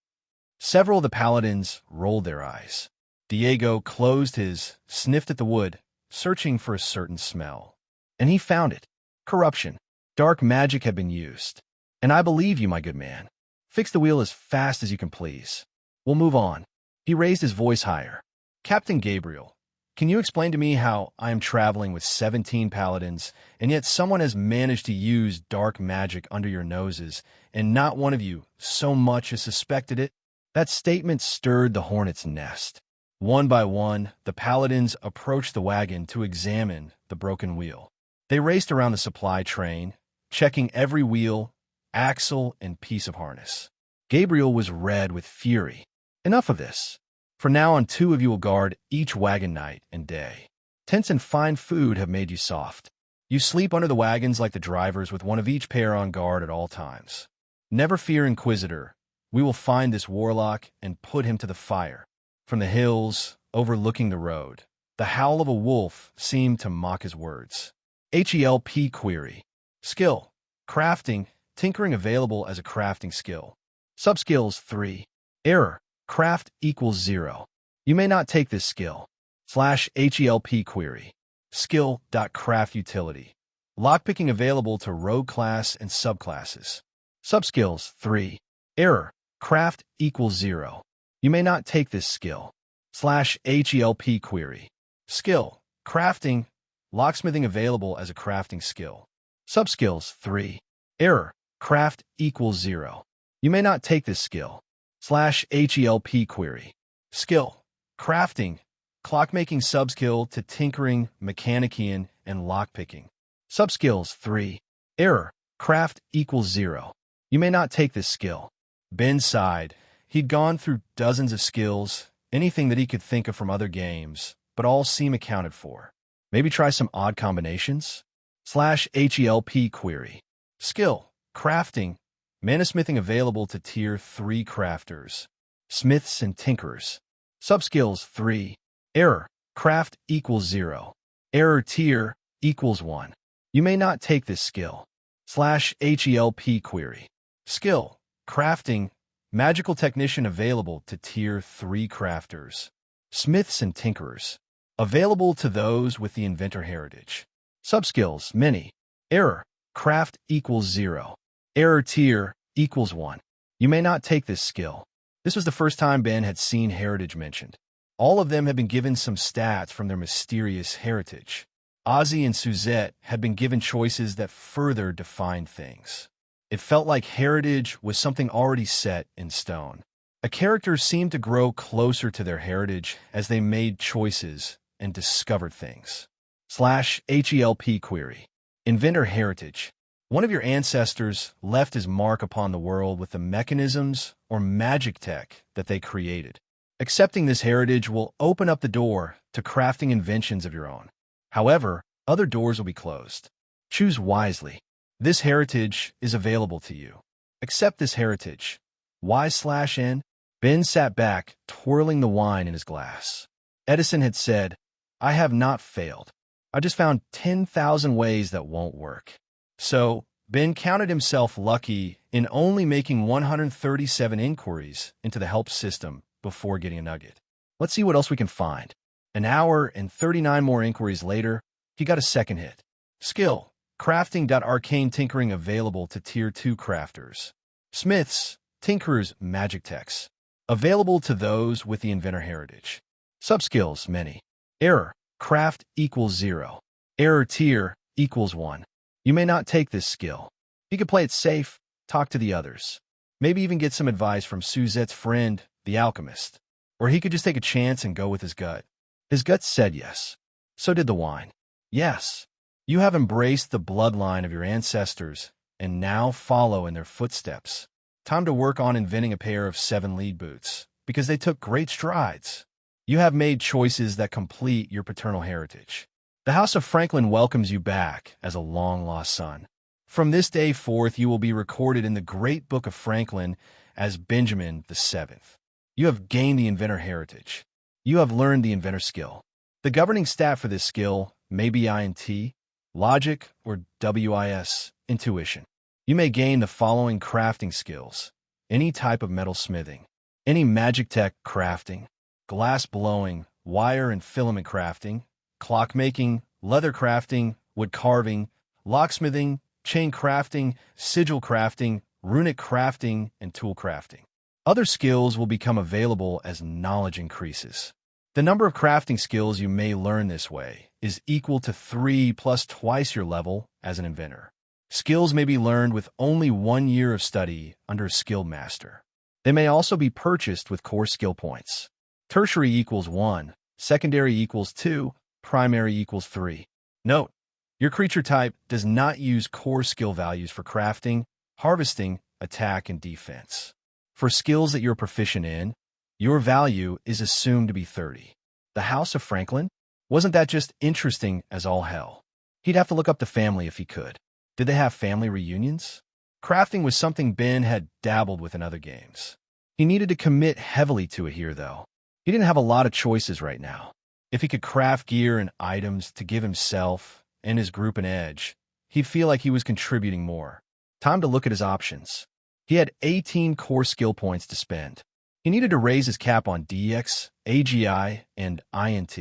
Several of the paladins rolled their eyes. Diego closed his, sniffed at the wood, searching for a certain smell. And he found it. Corruption. Dark magic had been used. And I believe you, my good man. Fix the wheel as fast as you can, please. We'll move on. He raised his voice higher. Captain Gabriel, can you explain to me how I am traveling with 17 paladins, and yet someone has managed to use dark magic under your noses, and not one of you so much as suspected it? That statement stirred the hornet's nest. One by one, the paladins approached the wagon to examine the broken wheel. They raced around the supply train, checking every wheel, axle, and piece of harness. Gabriel was red with fury. Enough of this. From now on, 2 of you will guard each wagon night and day. Tents and fine food have made you soft. You sleep under the wagons like the drivers with one of each pair on guard at all times. Never fear, Inquisitor. We will find this warlock and put him to the fire. From the hills, overlooking the road, the howl of a wolf seemed to mock his words. HELP query. Skill. Crafting. Tinkering available as a crafting skill. Subskills 3. Error. Craft equals 0. You may not take this skill. /HELP query. Skill.craft utility. Lockpicking available to rogue class and subclasses. Subskills 3. Error. Craft equals 0. You may not take this skill. /HELP query. Skill. Crafting. Locksmithing available as a crafting skill. Subskills 3. Error. Craft equals 0. You may not take this skill. /HELP query. Skill. Crafting. Clockmaking subskill to tinkering, mechanician, and lockpicking. Subskills 3. Error. Craft equals 0. You may not take this skill. Ben sighed. He'd gone through dozens of skills, anything that he could think of from other games, but all seem accounted for. Maybe try some odd combinations? /HELP query. Skill. Crafting. Manusmithing available to Tier 3 crafters. Smiths and tinkerers. Subskills 3. Error. Craft equals 0. Error tier equals 1. You may not take this skill. /HELP query. Skill. Crafting. Magical technician available to Tier 3 crafters. Smiths and tinkerers. Available to those with the inventor heritage. Subskills many. Error. Craft equals 0. Error tier equals 1. You may not take this skill. This was the first time Ben had seen heritage mentioned. All of them had been given some stats from their mysterious heritage. Ozzy and Suzette had been given choices that further defined things. It felt like heritage was something already set in stone. A character seemed to grow closer to their heritage as they made choices and discovered things. /HELP query. Inventor heritage. One of your ancestors left his mark upon the world with the mechanisms or magic tech that they created. Accepting this heritage will open up the door to crafting inventions of your own. However, other doors will be closed. Choose wisely. This heritage is available to you. Accept this heritage. Y/N. Ben sat back, twirling the wine in his glass. Edison had said, "I have not failed. I just found 10,000 ways that won't work." So, Ben counted himself lucky in only making 137 inquiries into the help system before getting a nugget. Let's see what else we can find. An hour and 39 more inquiries later, he got a second hit. Skill. Crafting.arcane tinkering available to Tier 2 crafters. Smiths, tinkerers, magic techs. Available to those with the inventor heritage. Subskills many. Error. Craft equals 0. Error tier equals 1. You may not take this skill. You could play it safe, talk to the others. Maybe even get some advice from Suzette's friend, the alchemist. Or he could just take a chance and go with his gut. His gut said yes. So did the wine. Yes. You have embraced the bloodline of your ancestors and now follow in their footsteps. Time to work on inventing a pair of 7 lead boots, because they took great strides. You have made choices that complete your paternal heritage. The House of Franklin welcomes you back as a long-lost son. From this day forth, you will be recorded in the Great Book of Franklin as Benjamin the 7th. You have gained the inventor heritage. You have learned the inventor skill. The governing stat for this skill may be INT, logic, or WIS, intuition. You may gain the following crafting skills: any type of metal smithing, any magic tech crafting, glass blowing, wire and filament crafting, clockmaking, leather crafting, wood carving, locksmithing, chain crafting, sigil crafting, runic crafting, and tool crafting. Other skills will become available as knowledge increases. The number of crafting skills you may learn this way is equal to 3 plus twice your level as an inventor. Skills may be learned with only 1 year of study under a skilled master. They may also be purchased with core skill points. Tertiary equals 1, secondary equals 2, primary equals 3. Note, your creature type does not use core skill values for crafting, harvesting, attack, and defense. For skills that you're proficient in, your value is assumed to be 30. The House of Franklin? Wasn't that just interesting as all hell? He'd have to look up the family if he could. Did they have family reunions? Crafting was something Ben had dabbled with in other games. He needed to commit heavily to it here, though. He didn't have a lot of choices right now. If he could craft gear and items to give himself and his group an edge, he'd feel like he was contributing more. Time to look at his options. He had 18 core skill points to spend. He needed to raise his cap on DX, AGI, and INT,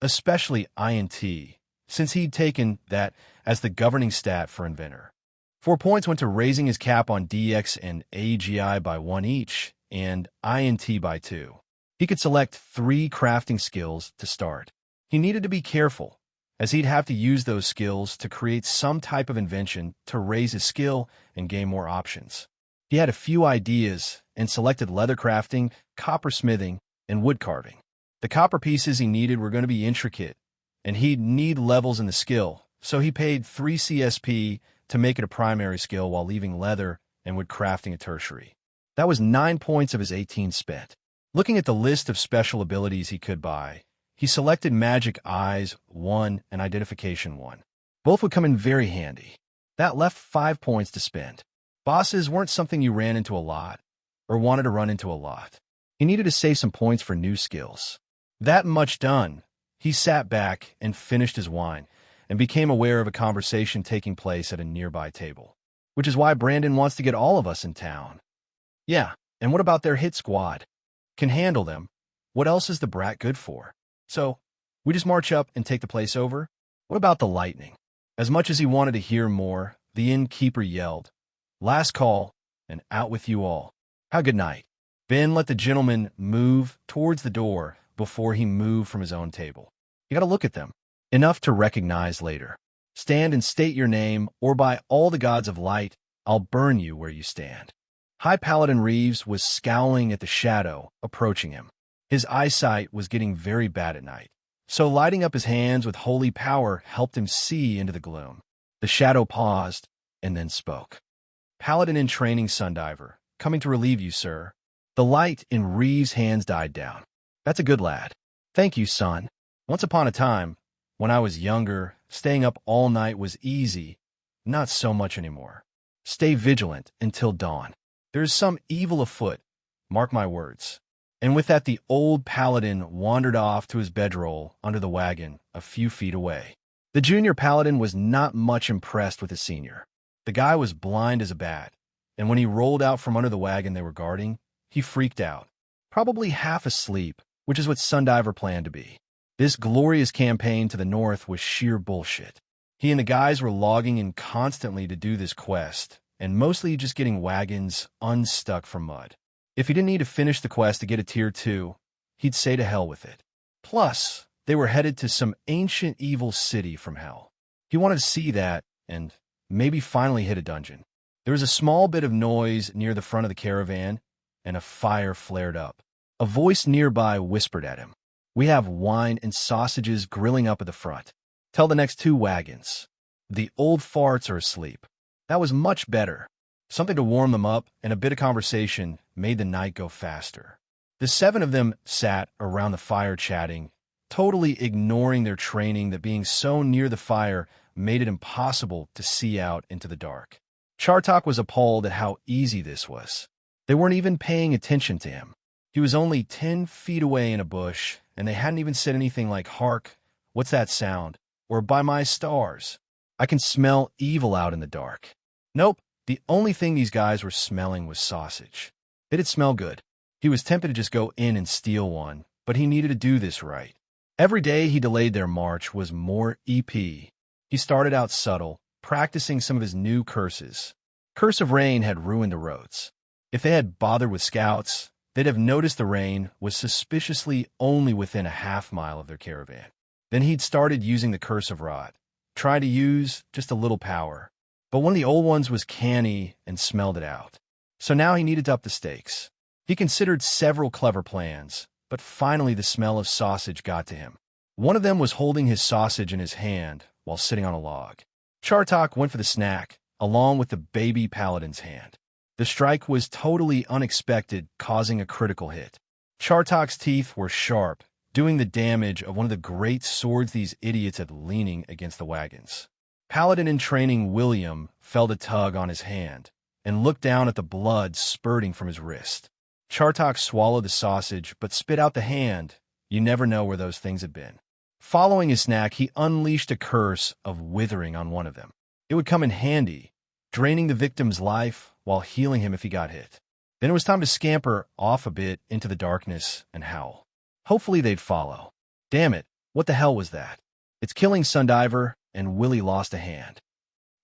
especially INT, since he'd taken that as the governing stat for Inventor. 4 points went to raising his cap on DX and AGI by 1 each, and INT by 2. He could select 3 crafting skills to start. He needed to be careful, as he'd have to use those skills to create some type of invention to raise his skill and gain more options. He had a few ideas and selected leather crafting, copper smithing, and wood carving. The copper pieces he needed were going to be intricate, and he'd need levels in the skill, so he paid 3 CSP to make it a primary skill while leaving leather and wood crafting a tertiary. That was 9 points of his 18 spent. Looking at the list of special abilities he could buy, he selected Magic Eyes 1 and Identification 1. Both would come in very handy. That left 5 points to spend. Bosses weren't something you ran into a lot, or wanted to run into a lot. He needed to save some points for new skills. That much done, he sat back and finished his wine, and became aware of a conversation taking place at a nearby table. Which is why Brandon wants to get all of us in town. Yeah, and what about their hit squad? Can handle them. What else is the brat good for? So, we just march up and take the place over? What about the lightning? As much as he wanted to hear more, the innkeeper yelled, "Last call, and out with you all. Have a good night." Ben let the gentleman move towards the door before he moved from his own table. You gotta look at them. Enough to recognize later. Stand and state your name, or by all the gods of light, I'll burn you where you stand. High Paladin Reeves was scowling at the shadow approaching him. His eyesight was getting very bad at night, so lighting up his hands with holy power helped him see into the gloom. The shadow paused and then spoke. "Paladin in training, Sundiver, coming to relieve you, sir." The light in Reeves' hands died down. "That's a good lad. Thank you, son. Once upon a time, when I was younger, staying up all night was easy. Not so much anymore. Stay vigilant until dawn. There is some evil afoot, mark my words." And with that, the old paladin wandered off to his bedroll under the wagon a few feet away. The junior paladin was not much impressed with the senior. The guy was blind as a bat, and when he rolled out from under the wagon they were guarding, he freaked out. Probably half asleep, which is what Sundiver planned to be. This glorious campaign to the north was sheer bullshit. He and the guys were logging in constantly to do this quest, and mostly just getting wagons unstuck from mud. If he didn't need to finish the quest to get a tier 2, he'd say to hell with it. Plus, they were headed to some ancient evil city from hell. He wanted to see that, and maybe finally hit a dungeon. There was a small bit of noise near the front of the caravan, and a fire flared up. A voice nearby whispered at him, "We have wine and sausages grilling up at the front. Tell the next 2 wagons. The old farts are asleep." That was much better. Something to warm them up, and a bit of conversation made the night go faster. The 7 of them sat around the fire chatting, totally ignoring their training that being so near the fire made it impossible to see out into the dark. Chartok was appalled at how easy this was. They weren't even paying attention to him. He was only 10 feet away in a bush, and they hadn't even said anything like, "Hark, what's that sound?" or "By my stars, I can smell evil out in the dark." Nope. The only thing these guys were smelling was sausage. It did smell good. He was tempted to just go in and steal one, but he needed to do this right. Every day he delayed their march was more EP. He started out subtle, practicing some of his new curses. Curse of Rain had ruined the roads. If they had bothered with scouts, they'd have noticed the rain was suspiciously only within a half-mile of their caravan. Then he'd started using the Curse of Rot, trying to use just a little power. But one of the old ones was canny and smelled it out. So now he needed to up the stakes. He considered several clever plans, but finally the smell of sausage got to him. One of them was holding his sausage in his hand while sitting on a log. Chartok went for the snack, along with the baby paladin's hand. The strike was totally unexpected, causing a critical hit. Chartok's teeth were sharp, doing the damage of one of the great swords these idiots had leaning against the wagons. Paladin in training William felt a tug on his hand and looked down at the blood spurting from his wrist. Chartok swallowed the sausage but spit out the hand. You never know where those things had been. Following his snack, he unleashed a curse of withering on one of them. It would come in handy, draining the victim's life while healing him if he got hit. Then it was time to scamper off a bit into the darkness and howl. Hopefully they'd follow. Damn it, what the hell was that? It's killing Sundiver, and Willie lost a hand.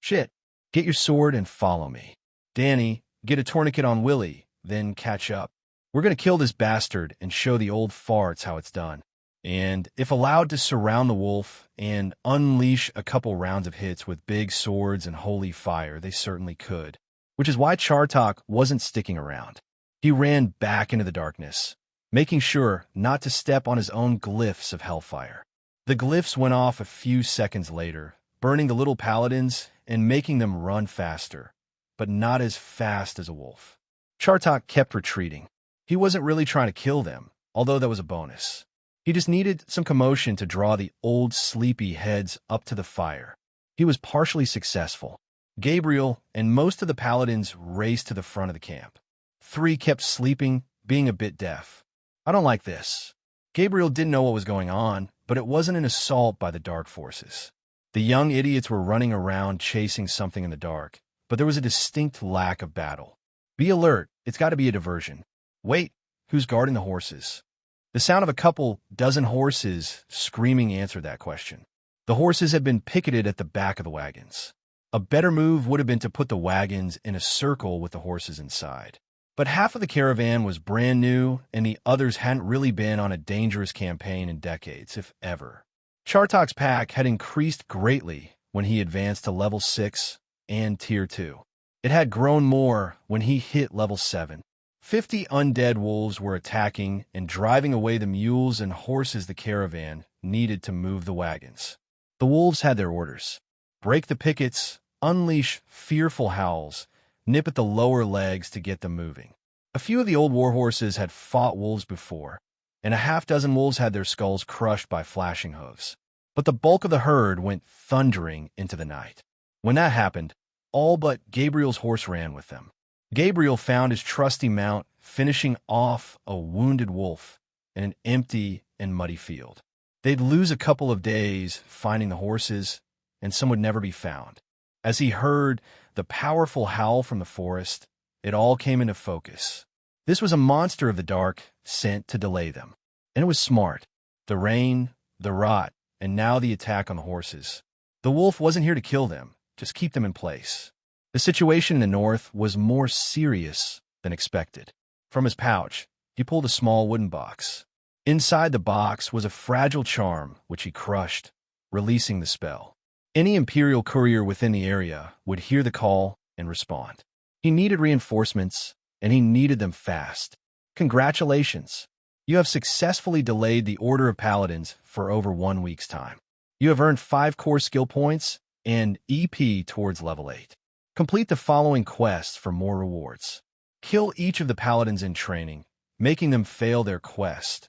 Shit, get your sword and follow me. Danny, get a tourniquet on Willie, then catch up. We're gonna kill this bastard and show the old farts how it's done. And if allowed to surround the wolf and unleash a couple rounds of hits with big swords and holy fire, they certainly could. Which is why Chartok wasn't sticking around. He ran back into the darkness, making sure not to step on his own glyphs of hellfire. The glyphs went off a few seconds later, burning the little paladins and making them run faster, but not as fast as a wolf. Chartok kept retreating. He wasn't really trying to kill them, although that was a bonus. He just needed some commotion to draw the old sleepy heads up to the fire. He was partially successful. Gabriel and most of the paladins raced to the front of the camp. 3 kept sleeping, being a bit deaf. I don't like this. Gabriel didn't know what was going on, but it wasn't an assault by the dark forces. The young idiots were running around chasing something in the dark, but there was a distinct lack of battle. Be alert, it's got to be a diversion. Wait, who's guarding the horses? The sound of a couple dozen horses screaming answered that question. The horses had been picketed at the back of the wagons. A better move would have been to put the wagons in a circle with the horses inside. But half of the caravan was brand new, and the others hadn't really been on a dangerous campaign in decades, if ever. Chartok's pack had increased greatly when he advanced to level 6 and Tier 2. It had grown more when he hit level 7. 50 undead wolves were attacking and driving away the mules and horses the caravan needed to move the wagons. The wolves had their orders. Break the pickets, unleash fearful howls, nip at the lower legs to get them moving. A few of the old warhorses had fought wolves before, and a half-dozen wolves had their skulls crushed by flashing hooves. But the bulk of the herd went thundering into the night. When that happened, all but Gabriel's horse ran with them. Gabriel found his trusty mount finishing off a wounded wolf in an empty and muddy field. They'd lose a couple of days finding the horses, and some would never be found. As he heard the powerful howl from the forest, it all came into focus. This was a monster of the dark sent to delay them. And it was smart. The rain, the rot, and now the attack on the horses. The wolf wasn't here to kill them, just keep them in place. The situation in the north was more serious than expected. From his pouch, he pulled a small wooden box. Inside the box was a fragile charm, which he crushed, releasing the spell. Any Imperial courier within the area would hear the call and respond. He needed reinforcements, and he needed them fast. Congratulations! You have successfully delayed the Order of Paladins for over 1 week's time. You have earned 5 core skill points and EP towards level 8. Complete the following quests for more rewards. Kill each of the paladins in training, making them fail their quest.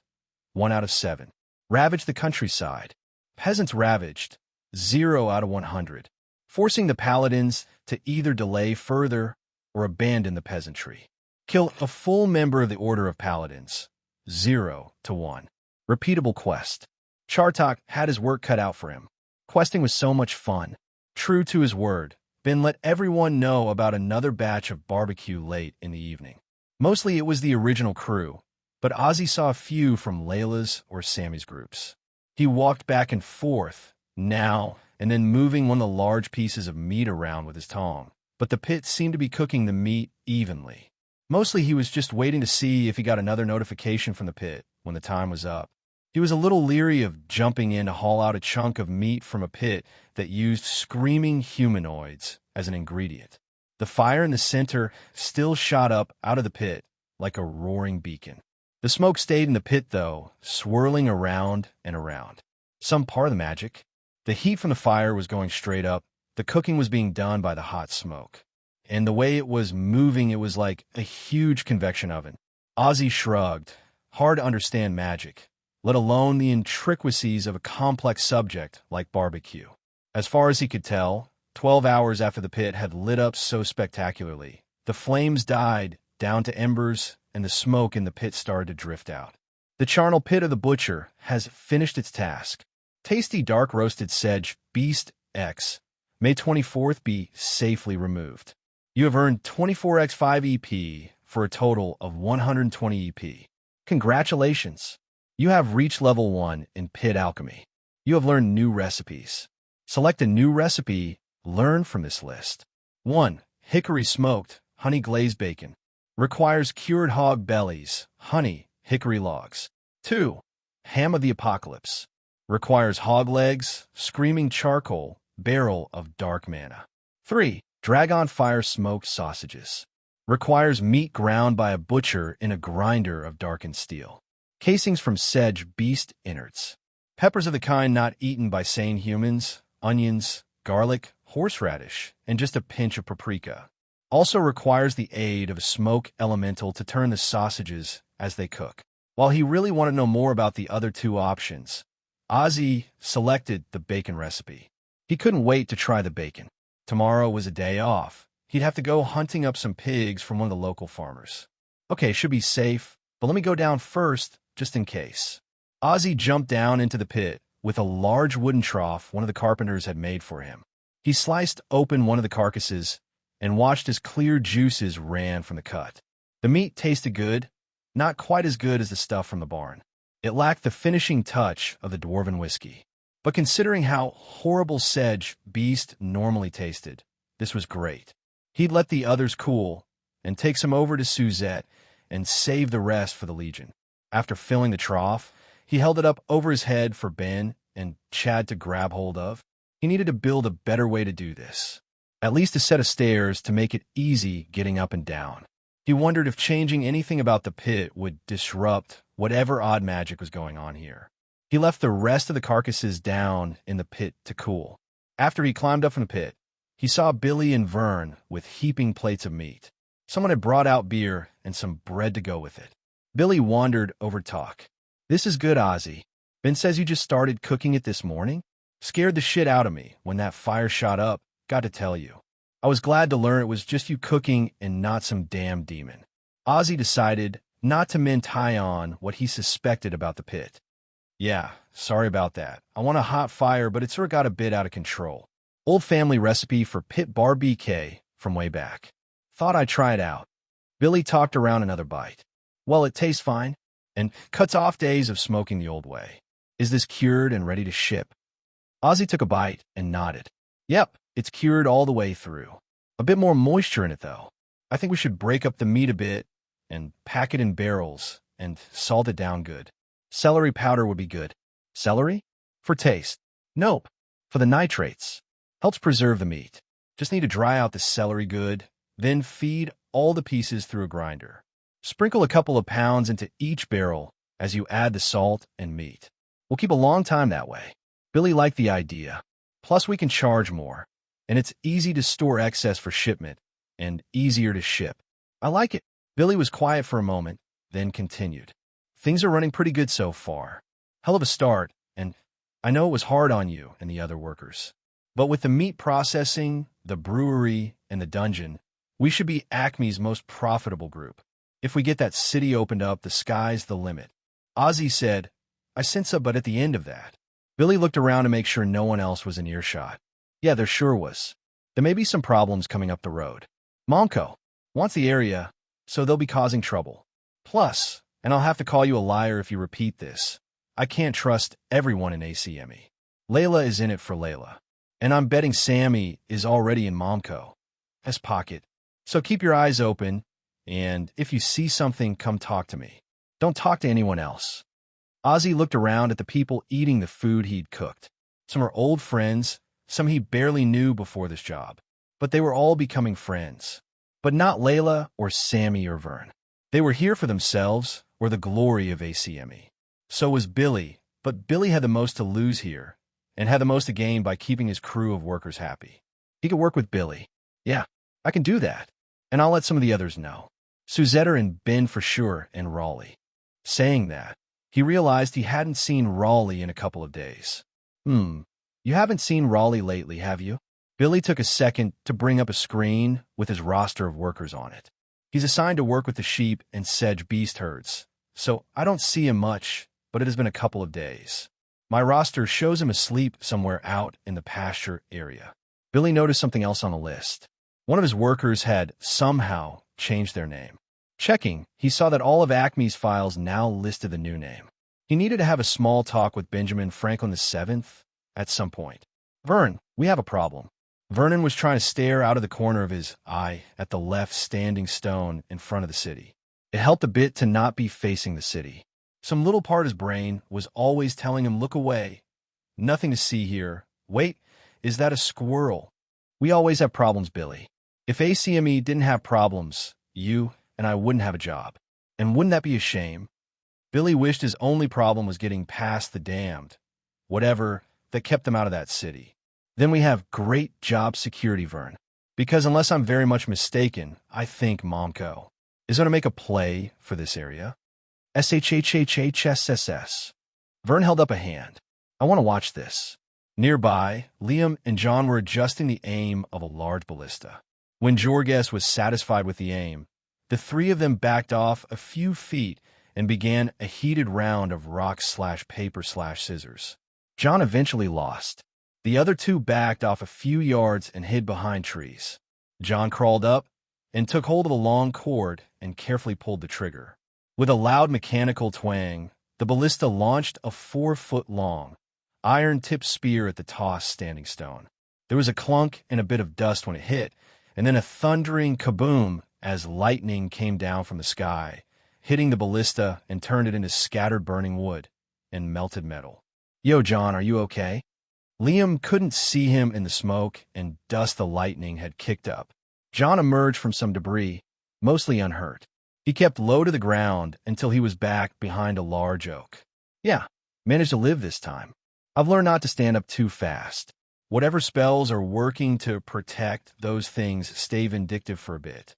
1 out of 7. Ravage the countryside. Peasants ravaged. 0 out of 100. Forcing the paladins to either delay further or abandon the peasantry. Kill a full member of the Order of Paladins. 0 to 1. Repeatable quest. Chartok had his work cut out for him. Questing was so much fun. True to his word, Ben let everyone know about another batch of barbecue late in the evening. Mostly it was the original crew, but Ozzy saw a few from Layla's or Sammy's groups. He walked back and forth, now and then moving one of the large pieces of meat around with his tongue, but the pit seemed to be cooking the meat evenly. Mostly he was just waiting to see if he got another notification from the pit when the time was up. He was a little leery of jumping in to haul out a chunk of meat from a pit that used screaming humanoids as an ingredient. The fire in the center still shot up out of the pit like a roaring beacon. The smoke stayed in the pit, though, swirling around and around. Some part of the magic. The heat from the fire was going straight up. The cooking was being done by the hot smoke. And the way it was moving, it was like a huge convection oven. Ozzy shrugged. Hard to understand magic, let alone the intricacies of a complex subject like barbecue. As far as he could tell, 12 hours after the pit had lit up so spectacularly, the flames died down to embers and the smoke in the pit started to drift out. The charnel pit of the butcher has finished its task. Tasty dark roasted sedge Beast X May 24th be safely removed. You have earned 24x5 EP for a total of 120 EP. Congratulations! You have reached level 1 in Pit Alchemy. You have learned new recipes. Select a new recipe, learn from this list. 1. Hickory smoked, honey glazed bacon. Requires cured hog bellies, honey, hickory logs. 2. Ham of the Apocalypse. Requires hog legs, screaming charcoal, barrel of dark mana. 3. Dragon fire smoked sausages. Requires meat ground by a butcher in a grinder of darkened steel. Casings from sedge beast innards. Peppers of the kind not eaten by sane humans, onions, garlic, horseradish, and just a pinch of paprika. Also requires the aid of a smoke elemental to turn the sausages as they cook. While he really wanted to know more about the other two options, Ozzy selected the bacon recipe. He couldn't wait to try the bacon. Tomorrow was a day off. He'd have to go hunting up some pigs from one of the local farmers. Okay, should be safe, but let me go down first, just in case. Ozzy jumped down into the pit with a large wooden trough one of the carpenters had made for him. He sliced open one of the carcasses and watched as clear juices ran from the cut. The meat tasted good, not quite as good as the stuff from the barn. It lacked the finishing touch of the dwarven whiskey. But considering how horrible sedge beast normally tasted, this was great. He'd let the others cool and take some over to Suzette and save the rest for the Legion. After filling the trough, he held it up over his head for Ben and Chad to grab hold of. He needed to build a better way to do this. At least a set of stairs to make it easy getting up and down. He wondered if changing anything about the pit would disrupt whatever odd magic was going on here. He left the rest of the carcasses down in the pit to cool. After he climbed up from the pit, he saw Billy and Vern with heaping plates of meat. Someone had brought out beer and some bread to go with it. Billy wandered over talk. "This is good, Ozzy. Ben says you just started cooking it this morning? Scared the shit out of me when that fire shot up, got to tell you. I was glad to learn it was just you cooking and not some damn demon." Ozzy decided not to mint high on what he suspected about the pit. "Yeah, sorry about that. I want a hot fire, but it sort of got a bit out of control. Old family recipe for pit BK from way back. Thought I'd try it out." Billy talked around another bite. "Well, it tastes fine, and cuts off days of smoking the old way. Is this cured and ready to ship?" Ozzy took a bite and nodded. "Yep, it's cured all the way through. A bit more moisture in it, though. I think we should break up the meat a bit and pack it in barrels and salt it down good. Celery powder would be good." "Celery? For taste?" "Nope, for the nitrates. Helps preserve the meat. Just need to dry out the celery good, then feed all the pieces through a grinder. Sprinkle a couple of pounds into each barrel as you add the salt and meat. We'll keep a long time that way." Billy liked the idea. Plus, we can charge more, and it's easy to store excess for shipment and easier to ship. "I like it." Billy was quiet for a moment, then continued. "Things are running pretty good so far. Hell of a start, and I know it was hard on you and the other workers. But with the meat processing, the brewery, and the dungeon, we should be Acme's most profitable group. If we get that city opened up, the sky's the limit." Ozzy said, "I sense a but at the end of that." Billy looked around to make sure no one else was in earshot. "Yeah, there sure was. There may be some problems coming up the road. Momco wants the area, so they'll be causing trouble. Plus, and I'll have to call you a liar if you repeat this, I can't trust everyone in ACME. Layla is in it for Layla. And I'm betting Sammy is already in Momco. As pocket. So keep your eyes open, and if you see something, come talk to me. Don't talk to anyone else." Ozzy looked around at the people eating the food he'd cooked. Some were old friends, some he barely knew before this job. But they were all becoming friends. But not Layla or Sammy or Vern. They were here for themselves or the glory of ACME. So was Billy, but Billy had the most to lose here, and had the most to gain by keeping his crew of workers happy. He could work with Billy. "Yeah, I can do that. And I'll let some of the others know. Suzette and Ben for sure, and Raleigh." Saying that, he realized he hadn't seen Raleigh in a couple of days. You haven't seen Raleigh lately, have you?" Billy took a second to bring up a screen with his roster of workers on it. "He's assigned to work with the sheep and sedge beast herds, so I don't see him much, but it has been a couple of days. My roster shows him asleep somewhere out in the pasture area." Billy noticed something else on the list. One of his workers had somehow changed their name. Checking, he saw that all of Acme's files now listed the new name. He needed to have a small talk with Benjamin Franklin VII at some point. "Vern, we have a problem." Vernon was trying to stare out of the corner of his eye at the left standing stone in front of the city. It helped a bit to not be facing the city. Some little part of his brain was always telling him, "Look away. Nothing to see here. Wait, is that a squirrel?" We always have problems, Billy. If ACME didn't have problems, you and I wouldn't have a job. And wouldn't that be a shame? Billy wished his only problem was getting past the damned, whatever, that kept them out of that city. Then we have great job security, Vern. Because unless I'm very much mistaken, I think Momco is going to make a play for this area. SHHHHSSS. Vern held up a hand. I want to watch this. Nearby, Liam and John were adjusting the aim of a large ballista. When Jorges was satisfied with the aim, the three of them backed off a few feet and began a heated round of rock/paper/scissors. John eventually lost. The other two backed off a few yards and hid behind trees. John crawled up and took hold of a long cord and carefully pulled the trigger. With a loud mechanical twang, the ballista launched a 4-foot-long, iron-tipped spear at the tossed standing stone. There was a clunk and a bit of dust when it hit, and then a thundering kaboom as lightning came down from the sky, hitting the ballista and turned it into scattered burning wood and melted metal. Yo, John, are you okay? Liam couldn't see him in the smoke and dust the lightning had kicked up. John emerged from some debris, mostly unhurt. He kept low to the ground until he was back behind a large oak. Yeah, managed to live this time. I've learned not to stand up too fast. Whatever spells are working to protect those things stay vindictive for a bit.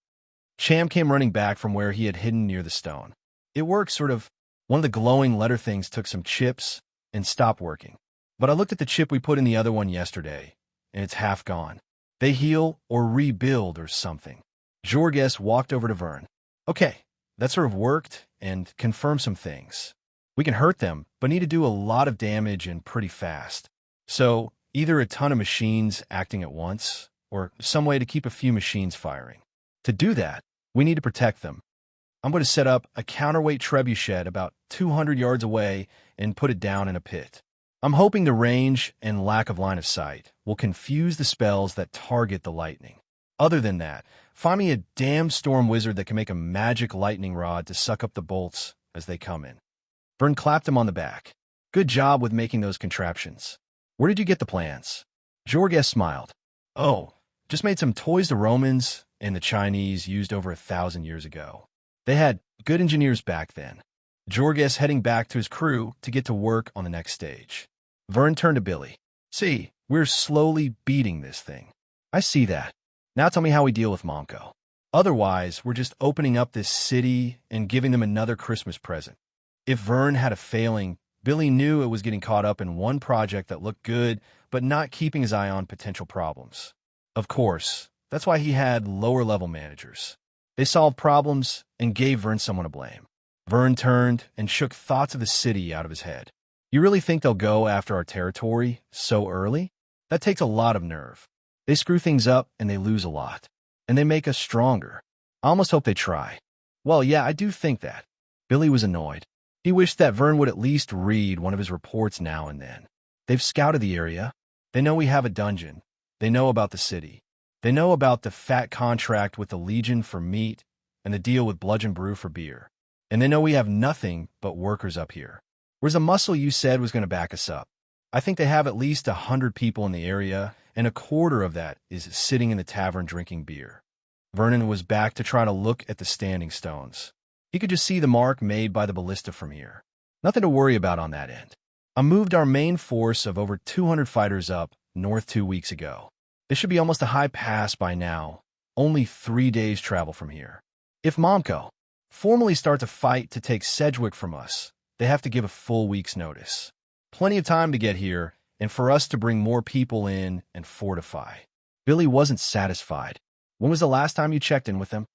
Cham came running back from where he had hidden near the stone. It worked, sort of. One of the glowing letter things took some chips and stopped working. But I looked at the chip we put in the other one yesterday, and it's half gone. They heal or rebuild or something. Jorges walked over to Vern. Okay, that sort of worked and confirmed some things. We can hurt them, but need to do a lot of damage and pretty fast. So, either a ton of machines acting at once, or some way to keep a few machines firing. To do that, we need to protect them. I'm going to set up a counterweight trebuchet about 200 yards away and put it down in a pit. I'm hoping the range and lack of line of sight will confuse the spells that target the lightning. Other than that, find me a damn storm wizard that can make a magic lightning rod to suck up the bolts as they come in. Vern clapped him on the back. Good job with making those contraptions. Where did you get the plans? Jorges smiled. Oh, just made some toys the Romans and the Chinese used over 1,000 years ago. They had good engineers back then. Jorges heading back to his crew to get to work on the next stage. Vern turned to Billy. See, we're slowly beating this thing. I see that. Now tell me how we deal with Momco. Otherwise, we're just opening up this city and giving them another Christmas present. If Vern had a failing, Billy knew it was getting caught up in one project that looked good, but not keeping his eye on potential problems. Of course, that's why he had lower-level managers. They solved problems and gave Vern someone to blame. Vern turned and shook thoughts of the city out of his head. You really think they'll go after our territory so early? That takes a lot of nerve. They screw things up and they lose a lot. And they make us stronger. I almost hope they try. Well, yeah, I do think that. Billy was annoyed. He wished that Vern would at least read one of his reports now and then. They've scouted the area. They know we have a dungeon. They know about the city. They know about the fat contract with the Legion for meat and the deal with Bludgeon Brew for beer. And they know we have nothing but workers up here. Where's the muscle you said was going to back us up? I think they have at least 100 people in the area, and a quarter of that is sitting in the tavern drinking beer. Vernon was back to try to look at the standing stones. He could just see the mark made by the ballista from here. Nothing to worry about on that end. I moved our main force of over 200 fighters up north 2 weeks ago. This should be almost a high pass by now, only 3 days travel from here. If Momco formally start to fight to take Sedgwick from us, they have to give a full week's notice. Plenty of time to get here, and for us to bring more people in and fortify. Billy wasn't satisfied. When was the last time you checked in with them?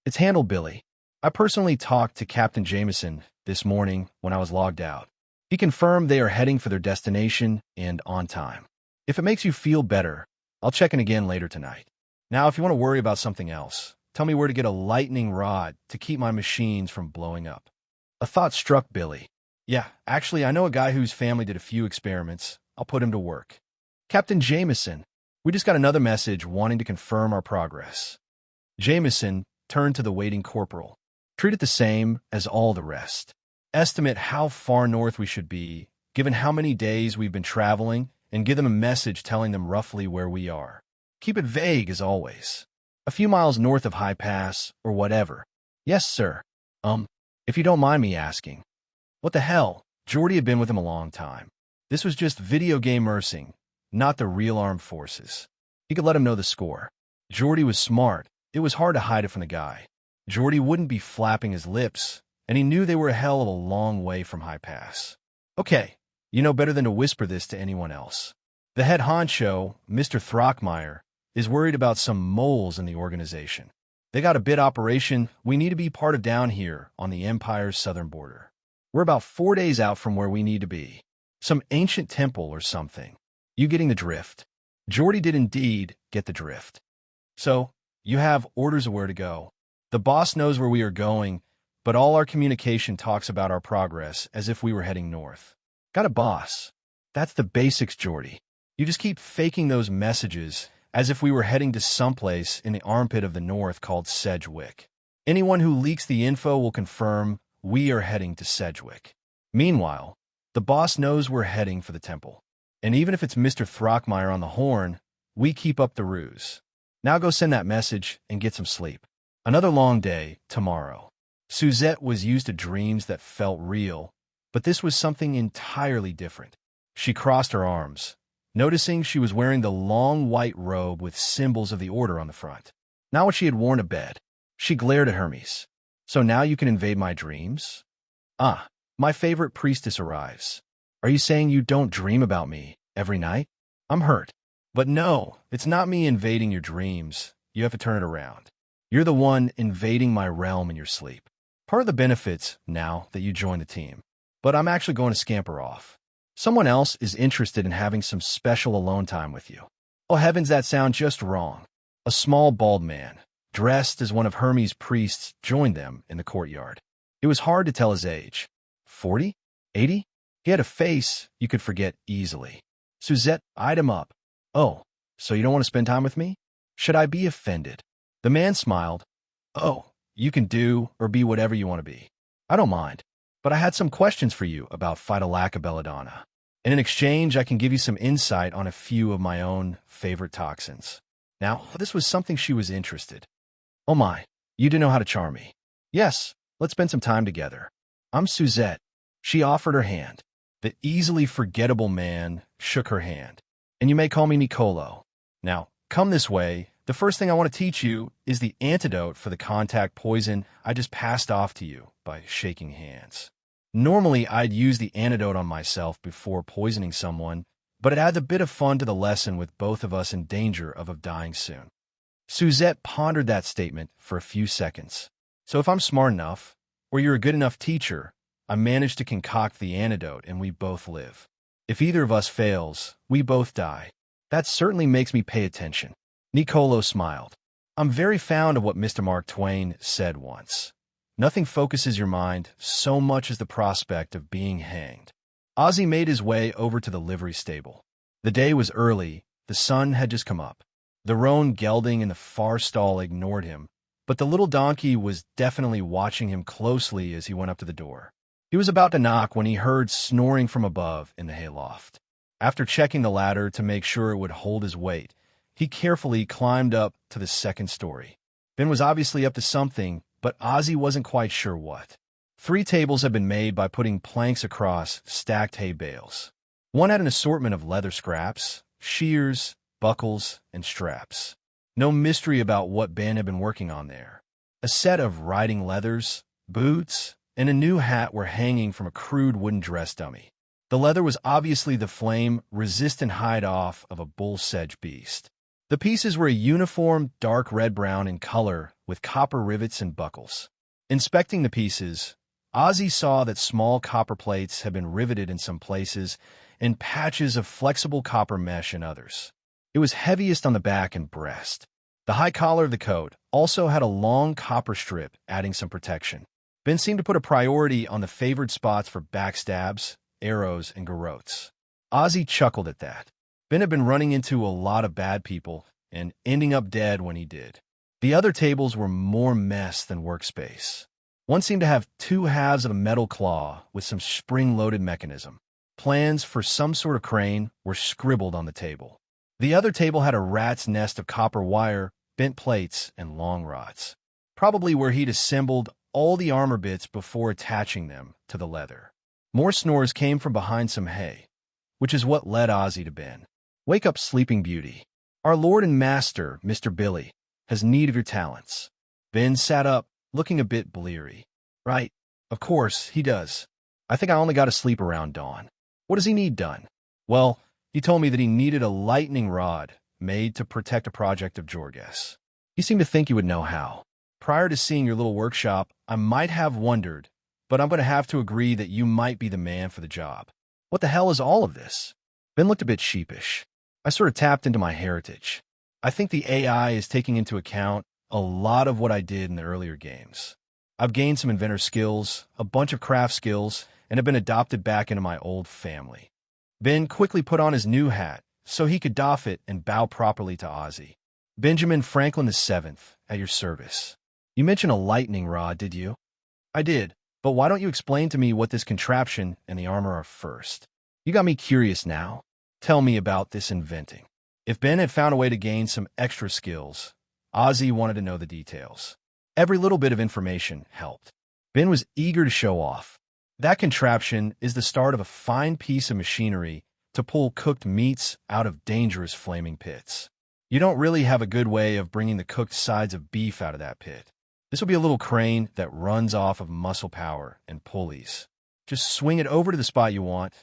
It's handled, Billy. I personally talked to Captain Jameson this morning when I was logged out. He confirmed they are heading for their destination and on time. If it makes you feel better, I'll check in again later tonight. Now, if you want to worry about something else, tell me where to get a lightning rod to keep my machines from blowing up. A thought struck Billy. Yeah, actually, I know a guy whose family did a few experiments. I'll put him to work. Captain Jameson, we just got another message wanting to confirm our progress. Jameson turned to the waiting corporal. Treat it the same as all the rest. Estimate how far north we should be, given how many days we've been traveling, and give them a message telling them roughly where we are. Keep it vague as always. A few miles north of High Pass, or whatever. Yes, sir. If you don't mind me asking. What the hell? Jordy had been with him a long time. This was just video game nursing, not the real armed forces. He could let him know the score. Geordie was smart. It was hard to hide it from the guy. Geordie wouldn't be flapping his lips, and he knew they were a hell of a long way from High Pass. Okay, you know better than to whisper this to anyone else. The head honcho, Mr. Throckmire, is worried about some moles in the organization. They got a bid operation we need to be part of down here on the Empire's southern border. We're about 4 days out from where we need to be. Some ancient temple or something. You getting the drift? Geordie did indeed get the drift. So, you have orders of where to go. The boss knows where we are going, but all our communication talks about our progress as if we were heading north. Got a boss. That's the basics, Geordie. You just keep faking those messages as if we were heading to someplace in the armpit of the north called Sedgwick. Anyone who leaks the info will confirm we are heading to Sedgwick. Meanwhile, the boss knows we're heading for the temple. And even if it's Mr. Throckmire on the horn, we keep up the ruse. Now go send that message and get some sleep. Another long day tomorrow. Suzette was used to dreams that felt real, but this was something entirely different. She crossed her arms, noticing she was wearing the long white robe with symbols of the order on the front. Not what she had worn to bed. She glared at Hermes. So now you can invade my dreams? Ah, my favorite priestess arrives. Are you saying you don't dream about me every night? I'm hurt. But no, it's not me invading your dreams. You have to turn it around. You're the one invading my realm in your sleep. Part of the benefits now that you joined the team. But I'm actually going to scamper off. Someone else is interested in having some special alone time with you. Oh heavens, that sounds just wrong. A small bald man, dressed as one of Hermes' priests, joined them in the courtyard. It was hard to tell his age. 40? 80? He had a face you could forget easily. Suzette eyed him up. Oh, so you don't want to spend time with me? Should I be offended? The man smiled. Oh, you can do or be whatever you want to be. I don't mind, but I had some questions for you about Phytolacca belladonna. And in exchange, I can give you some insight on a few of my own favorite toxins. Now, this was something she was interested. Oh my, you do know how to charm me. Yes, let's spend some time together. I'm Suzette. She offered her hand. The easily forgettable man shook her hand. And you may call me Nicolo. Now, come this way. The first thing I want to teach you is the antidote for the contact poison I just passed off to you by shaking hands. Normally, I'd use the antidote on myself before poisoning someone, but it adds a bit of fun to the lesson with both of us in danger of dying soon. Suzette pondered that statement for a few seconds. So if I'm smart enough, or you're a good enough teacher, I managed to concoct the antidote and we both live. If either of us fails, we both die. That certainly makes me pay attention. Nicolo smiled. I'm very fond of what Mr. Mark Twain said once. Nothing focuses your mind so much as the prospect of being hanged. Ozzy made his way over to the livery stable. The day was early. The sun had just come up. The roan gelding in the far stall ignored him, but the little donkey was definitely watching him closely as he went up to the door. He was about to knock when he heard snoring from above in the hayloft. After checking the ladder to make sure it would hold his weight, he carefully climbed up to the second story. Ben was obviously up to something, but Ozzy wasn't quite sure what. 3 tables had been made by putting planks across stacked hay bales. One had an assortment of leather scraps, shears, buckles, and straps. No mystery about what Ben had been working on there. A set of riding leathers, boots, and a new hat were hanging from a crude wooden dress dummy. The leather was obviously the flame-resistant hide-off of a bull sedge beast. The pieces were a uniform dark red-brown in color with copper rivets and buckles. Inspecting the pieces, Ozzy saw that small copper plates had been riveted in some places and patches of flexible copper mesh in others. It was heaviest on the back and breast. The high collar of the coat also had a long copper strip, adding some protection. Ben seemed to put a priority on the favored spots for backstabs, arrows, and garrotes. Ozzy chuckled at that. Ben had been running into a lot of bad people and ending up dead when he did. The other tables were more mess than workspace. One seemed to have 2 halves of a metal claw with some spring-loaded mechanism. Plans for some sort of crane were scribbled on the table. The other table had a rat's nest of copper wire, bent plates, and long rods. Probably where he'd assembled all the armor bits before attaching them to the leather. More snores came from behind some hay, which is what led Ozzy to Ben. Wake up, sleeping beauty. Our lord and master, Mr. Billy, has need of your talents. Ben sat up, looking a bit bleary. Right, of course, he does. I think I only got to sleep around dawn. What does he need done? Well, he told me that he needed a lightning rod made to protect a project of Jorges. He seemed to think you would know how. Prior to seeing your little workshop, I might have wondered, but I'm going to have to agree that you might be the man for the job. What the hell is all of this? Ben looked a bit sheepish. I sort of tapped into my heritage. I think the AI is taking into account a lot of what I did in the earlier games. I've gained some inventor skills, a bunch of craft skills, and have been adopted back into my old family. Ben quickly put on his new hat so he could doff it and bow properly to Ozzy. Benjamin Franklin VII, at your service. You mentioned a lightning rod, did you? I did, but why don't you explain to me what this contraption and the armor are first? You got me curious now. Tell me about this inventing. If Ben had found a way to gain some extra skills, Ozzy wanted to know the details. Every little bit of information helped. Ben was eager to show off. That contraption is the start of a fine piece of machinery to pull cooked meats out of dangerous flaming pits. You don't really have a good way of bringing the cooked sides of beef out of that pit. This will be a little crane that runs off of muscle power and pulleys. Just swing it over to the spot you want,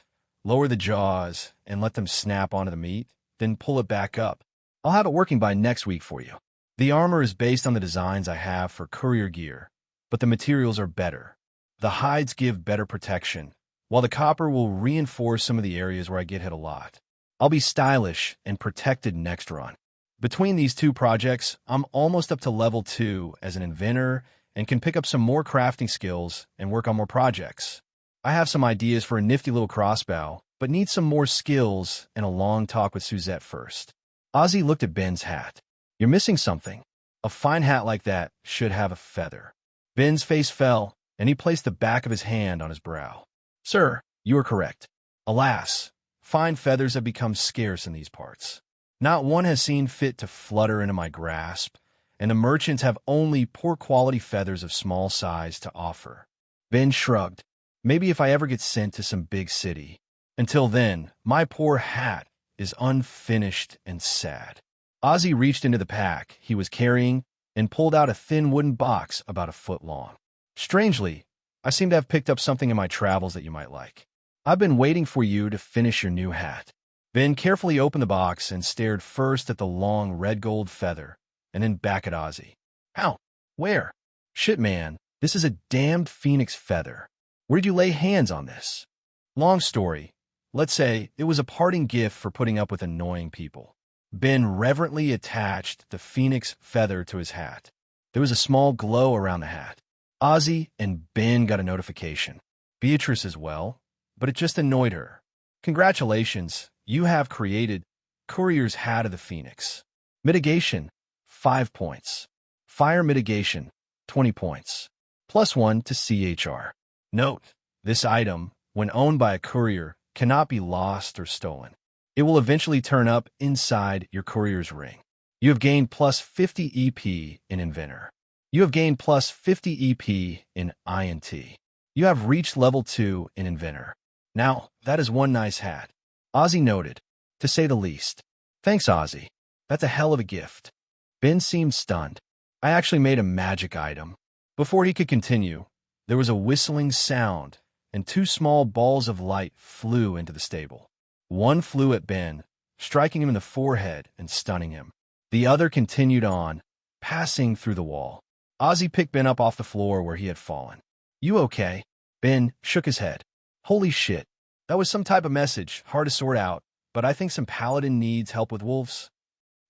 lower the jaws, and let them snap onto the meat, then pull it back up. I'll have it working by next week for you. The armor is based on the designs I have for courier gear, but the materials are better. The hides give better protection, while the copper will reinforce some of the areas where I get hit a lot. I'll be stylish and protected next run. Between these two projects, I'm almost up to level 2 as an inventor and can pick up some more crafting skills and work on more projects. I have some ideas for a nifty little crossbow, but need some more skills and a long talk with Suzette first. Ozzy looked at Ben's hat. You're missing something. A fine hat like that should have a feather. Ben's face fell, and he placed the back of his hand on his brow. Sir, you are correct. Alas, fine feathers have become scarce in these parts. Not one has seen fit to flutter into my grasp, and the merchants have only poor quality feathers of small size to offer. Ben shrugged. Maybe if I ever get sent to some big city. Until then, my poor hat is unfinished and sad. Ozzy reached into the pack he was carrying and pulled out a thin wooden box about a foot long. Strangely, I seem to have picked up something in my travels that you might like. I've been waiting for you to finish your new hat. Ben carefully opened the box and stared first at the long red gold feather and then back at Ozzy. How? Where? Shit, man, this is a damned phoenix feather. Where did you lay hands on this? Long story. Let's say it was a parting gift for putting up with annoying people. Ben reverently attached the phoenix feather to his hat. There was a small glow around the hat. Ozzy and Ben got a notification. Beatrice as well, but it just annoyed her. Congratulations, you have created Courier's Hat of the Phoenix. Mitigation, 5 points. Fire mitigation, 20 points. +1 to CHR. Note, this item, when owned by a courier, cannot be lost or stolen. It will eventually turn up inside your courier's ring. You have gained +50 EP in Inventor. You have gained +50 EP in INT. You have reached level 2 in Inventor. Now, that is one nice hat. Ozzy noted, to say the least. Thanks, Ozzy. That's a hell of a gift. Ben seemed stunned. I actually made a magic item. Before he could continue, there was a whistling sound, and 2 small balls of light flew into the stable. One flew at Ben, striking him in the forehead and stunning him. The other continued on, passing through the wall. Ozzy picked Ben up off the floor where he had fallen. You okay? Ben shook his head. Holy shit. That was some type of message, hard to sort out, but I think some paladin needs help with wolves.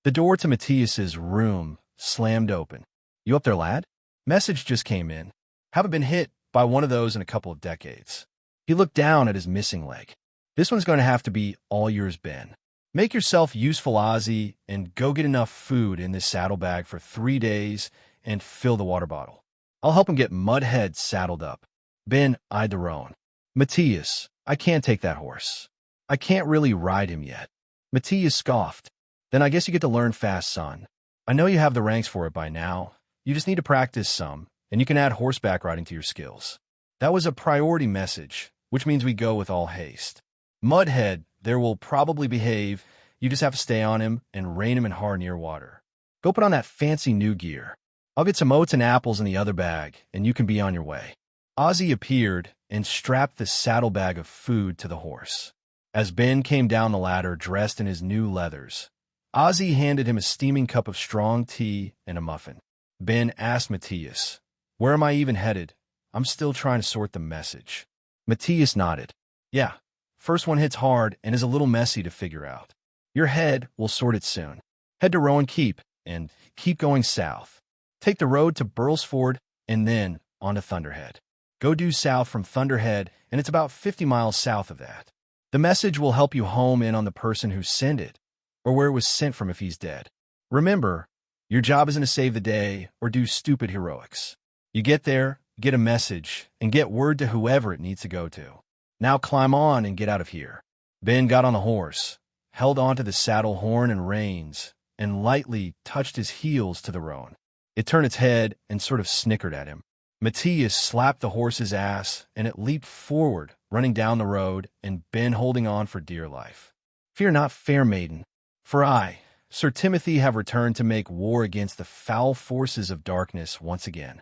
The door to Matthias's room slammed open. You up there, lad? Message just came in. Haven't been hit by one of those in a couple of decades. He looked down at his missing leg. This one's going to have to be all yours, Ben. Make yourself useful, Ozzy, and go get enough food in this saddlebag for 3 days and fill the water bottle. I'll help him get Mudhead saddled up. Ben eyed the roan. Matthias, I can't take that horse. I can't really ride him yet. Matthias scoffed. Then I guess you get to learn fast, son. I know you have the ranks for it by now. You just need to practice some, and you can add horseback riding to your skills. That was a priority message, which means we go with all haste. Mudhead, there will probably behave. You just have to stay on him and rein him in hard near water. Go put on that fancy new gear. I'll get some oats and apples in the other bag, and you can be on your way." Ozzy appeared and strapped the saddlebag of food to the horse. As Ben came down the ladder dressed in his new leathers, Ozzy handed him a steaming cup of strong tea and a muffin. Ben asked Matthias, "Where am I even headed? I'm still trying to sort the message." Matthias nodded. "Yeah, first one hits hard and is a little messy to figure out. Your head will sort it soon. Head to Rowan Keep and keep going south. Take the road to Burlesford and then on to Thunderhead. Go due south from Thunderhead, and it's about 50 miles south of that. The message will help you home in on the person who sent it, or where it was sent from if he's dead. Remember, your job isn't to save the day or do stupid heroics. You get there, get a message, and get word to whoever it needs to go to. Now climb on and get out of here." Ben got on the horse, held onto the saddle horn and reins, and lightly touched his heels to the roan. It turned its head and sort of snickered at him. Matthias slapped the horse's ass, and it leaped forward, running down the road, and Ben holding on for dear life. "Fear not, fair maiden, for I, Sir Timothy, have returned to make war against the foul forces of darkness once again."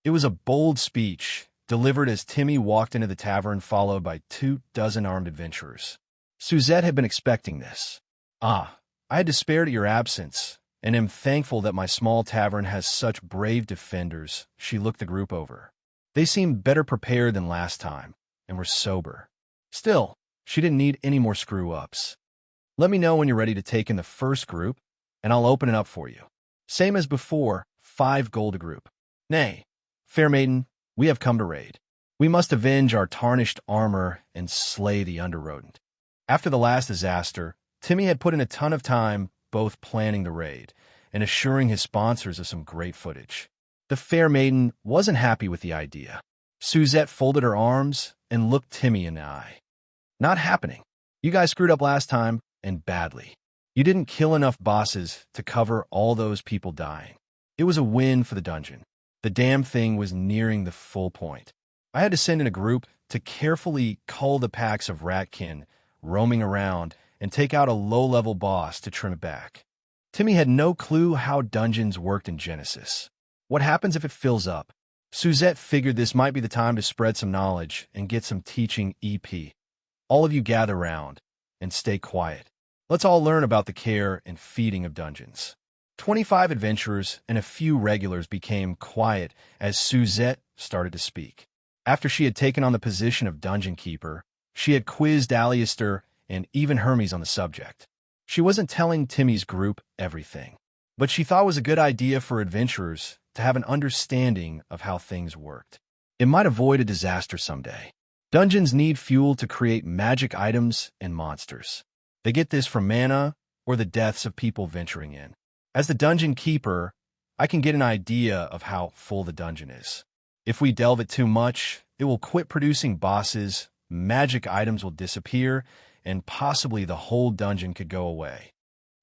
It was a bold speech, delivered as Timmy walked into the tavern followed by 24 armed adventurers. Suzette had been expecting this. "Ah, I had despaired at your absence, and am thankful that my small tavern has such brave defenders." She looked the group over. They seemed better prepared than last time, and were sober. Still, she didn't need any more screw-ups. "Let me know when you're ready to take in the first group, and I'll open it up for you. Same as before, 5 gold a group. Nay, fair maiden, we have come to raid. We must avenge our tarnished armor and slay the under-rodent." After the last disaster, Timmy had put in a ton of time both planning the raid and assuring his sponsors of some great footage. The fair maiden wasn't happy with the idea. Suzette folded her arms and looked Timmy in the eye. "Not happening. You guys screwed up last time, and badly. You didn't kill enough bosses to cover all those people dying. It was a win for the dungeon. The damn thing was nearing the full point. I had to send in a group to carefully cull the packs of ratkin roaming around and take out a low-level boss to trim it back." Timmy had no clue how dungeons worked in Genesis. What happens if it fills up? Suzette figured this might be the time to spread some knowledge and get some teaching EP. "All of you gather round and stay quiet. Let's all learn about the care and feeding of dungeons." 25 adventurers and a few regulars became quiet as Suzette started to speak. After she had taken on the position of dungeon keeper, she had quizzed Alistair and even Hermes on the subject. She wasn't telling Timmy's group everything, but she thought it was a good idea for adventurers to have an understanding of how things worked. It might avoid a disaster someday. Dungeons need fuel to create magic items and monsters. They get this from mana or the deaths of people venturing in. As the dungeon keeper, I can get an idea of how full the dungeon is. If we delve it too much, it will quit producing bosses, magic items will disappear, and possibly the whole dungeon could go away.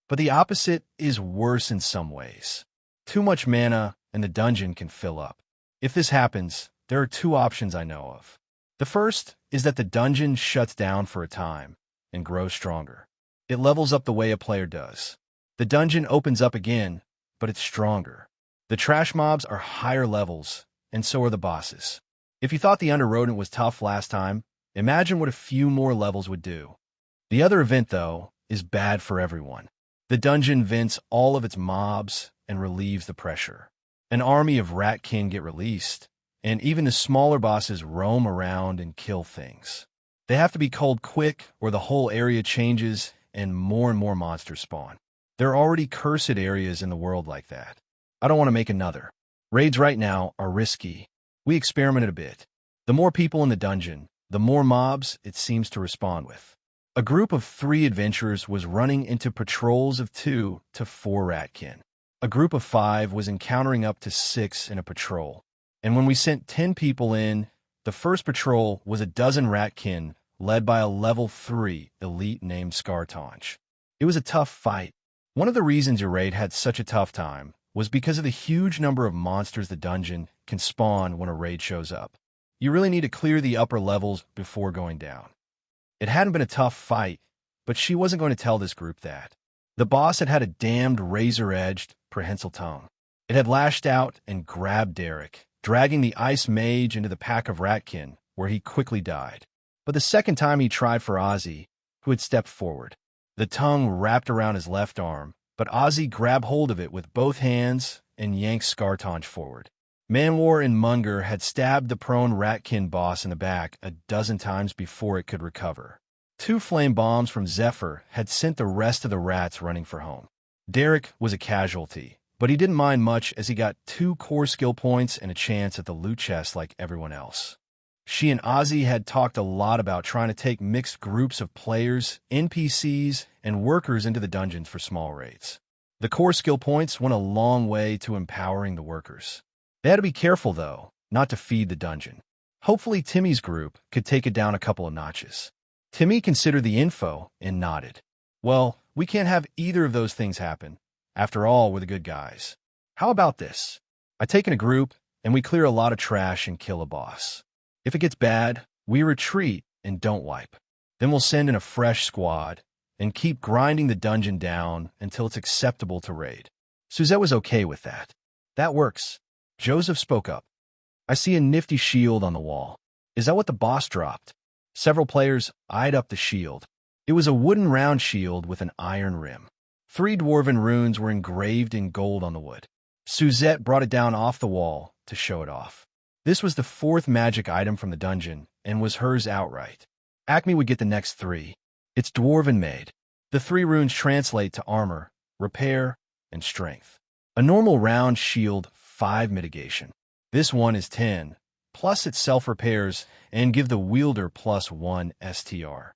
But the opposite is worse in some ways. Too much mana and the dungeon can fill up. If this happens, there are 2 options I know of. The first is that the dungeon shuts down for a time and grows stronger. It levels up the way a player does. The dungeon opens up again, but it's stronger. The trash mobs are higher levels, and so are the bosses. If you thought the Under-Rodent was tough last time, imagine what a few more levels would do. The other event, though, is bad for everyone. The dungeon vents all of its mobs and relieves the pressure. An army of ratkin get released, and even the smaller bosses roam around and kill things. They have to be culled quick or the whole area changes and more monsters spawn. There are already cursed areas in the world like that. I don't want to make another. Raids right now are risky. We experimented a bit. The more people in the dungeon, the more mobs it seems to respond with. A group of 3 adventurers was running into patrols of 2 to 4 ratkin. A group of 5 was encountering up to 6 in a patrol. And when we sent 10 people in, the first patrol was a dozen ratkin led by a level 3 elite named Scartonch. It was a tough fight. One of the reasons your raid had such a tough time was because of the huge number of monsters the dungeon can spawn when a raid shows up. You really need to clear the upper levels before going down. It hadn't been a tough fight, but she wasn't going to tell this group that. The boss had a damned razor-edged, prehensile tongue. It had lashed out and grabbed Derek, dragging the ice mage into the pack of ratkin, where he quickly died. But the second time he tried for Ozzy, who had stepped forward. The tongue wrapped around his left arm, but Ozzy grabbed hold of it with both hands and yanked Skartanj forward. Manwar and Munger had stabbed the prone ratkin boss in the back a dozen times before it could recover. 2 flame bombs from Zephyr had sent the rest of the rats running for home. Derek was a casualty, but he didn't mind much as he got 2 core skill points and a chance at the loot chest like everyone else. She and Ozzy had talked a lot about trying to take mixed groups of players, NPCs, and workers into the dungeons for small raids. The core skill points went a long way to empowering the workers. They had to be careful, though, not to feed the dungeon. Hopefully Timmy's group could take it down a couple of notches. Timmy considered the info and nodded. Well, we can't have either of those things happen. After all, we're the good guys. How about this? I take in a group, and we clear a lot of trash and kill a boss. If it gets bad, we retreat and don't wipe. Then we'll send in a fresh squad and keep grinding the dungeon down until it's acceptable to raid. Suzette was okay with that. That works. Joseph spoke up. I see a nifty shield on the wall. Is that what the boss dropped? Several players eyed up the shield. It was a wooden round shield with an iron rim. 3 dwarven runes were engraved in gold on the wood. Suzette brought it down off the wall to show it off. This was the 4th magic item from the dungeon and was hers outright. Acme would get the next 3. It's dwarven made. The 3 runes translate to armor, repair, and strength. A normal round shield, 5 mitigation. This one is 10, plus it self-repairs and give the wielder +1 STR.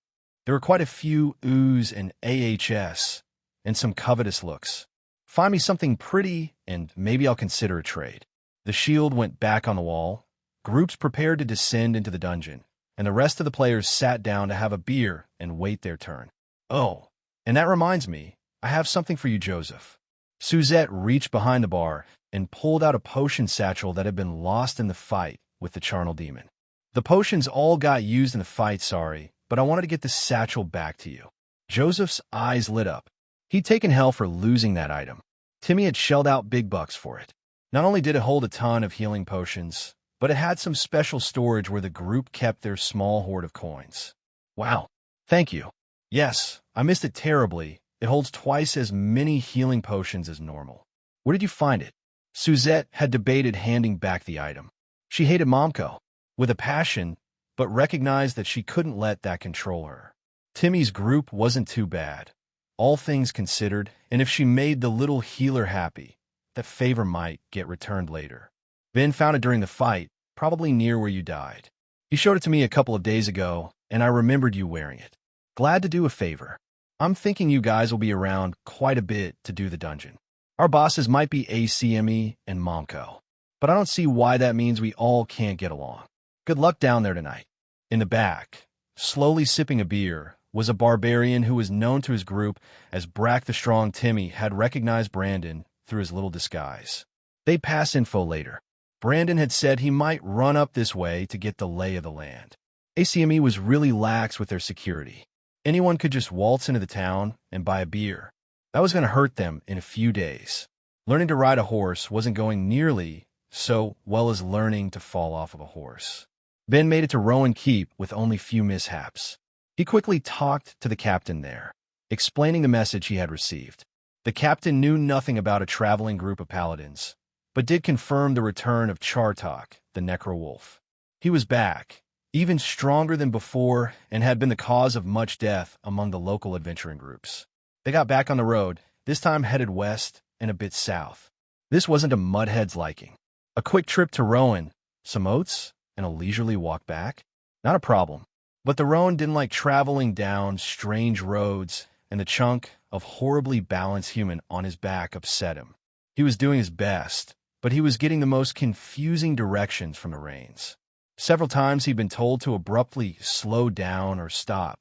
There were quite a few ooze and AHS, and some covetous looks. Find me something pretty, and maybe I'll consider a trade. The shield went back on the wall. Groups prepared to descend into the dungeon, and the rest of the players sat down to have a beer and wait their turn. Oh, and that reminds me, I have something for you, Joseph. Suzette reached behind the bar and pulled out a potion satchel that had been lost in the fight with the charnel demon. The potions all got used in the fight, sorry, but I wanted to get the satchel back to you. Joseph's eyes lit up. He'd taken hell for losing that item. Timmy had shelled out big bucks for it. Not only did it hold a ton of healing potions, but it had some special storage where the group kept their small hoard of coins. Wow, thank you. Yes, I missed it terribly. It holds twice as many healing potions as normal. Where did you find it? Suzette had debated handing back the item. She hated Momko with a passion, but recognized that she couldn't let that control her. Timmy's group wasn't too bad, all things considered, and if she made the little healer happy, that favor might get returned later. Ben found it during the fight, probably near where you died. He showed it to me a couple of days ago, and I remembered you wearing it. Glad to do a favor. I'm thinking you guys will be around quite a bit to do the dungeon. Our bosses might be ACME and Momko, but I don't see why that means we all can't get along. Good luck down there tonight. In the back, slowly sipping a beer, was a barbarian who was known to his group as Brack the Strong. Timmy had recognized Brandon through his little disguise. They'd pass info later. Brandon had said he might run up this way to get the lay of the land. ACME was really lax with their security. Anyone could just waltz into the town and buy a beer. That was going to hurt them in a few days. Learning to ride a horse wasn't going nearly so well as learning to fall off of a horse. Ben made it to Rowan Keep with only few mishaps. He quickly talked to the captain there, explaining the message he had received. The captain knew nothing about a traveling group of paladins, but did confirm the return of Chartok, the Necro-Wolf. He was back, even stronger than before, and had been the cause of much death among the local adventuring groups. They got back on the road, this time headed west and a bit south. This wasn't a mudhead's liking. A quick trip to Rowan, some oats, and a leisurely walk back? Not a problem. But the Rowan didn't like traveling down strange roads, and the chunk of horribly balanced human on his back upset him. He was doing his best, but he was getting the most confusing directions from the reins. Several times he'd been told to abruptly slow down or stop,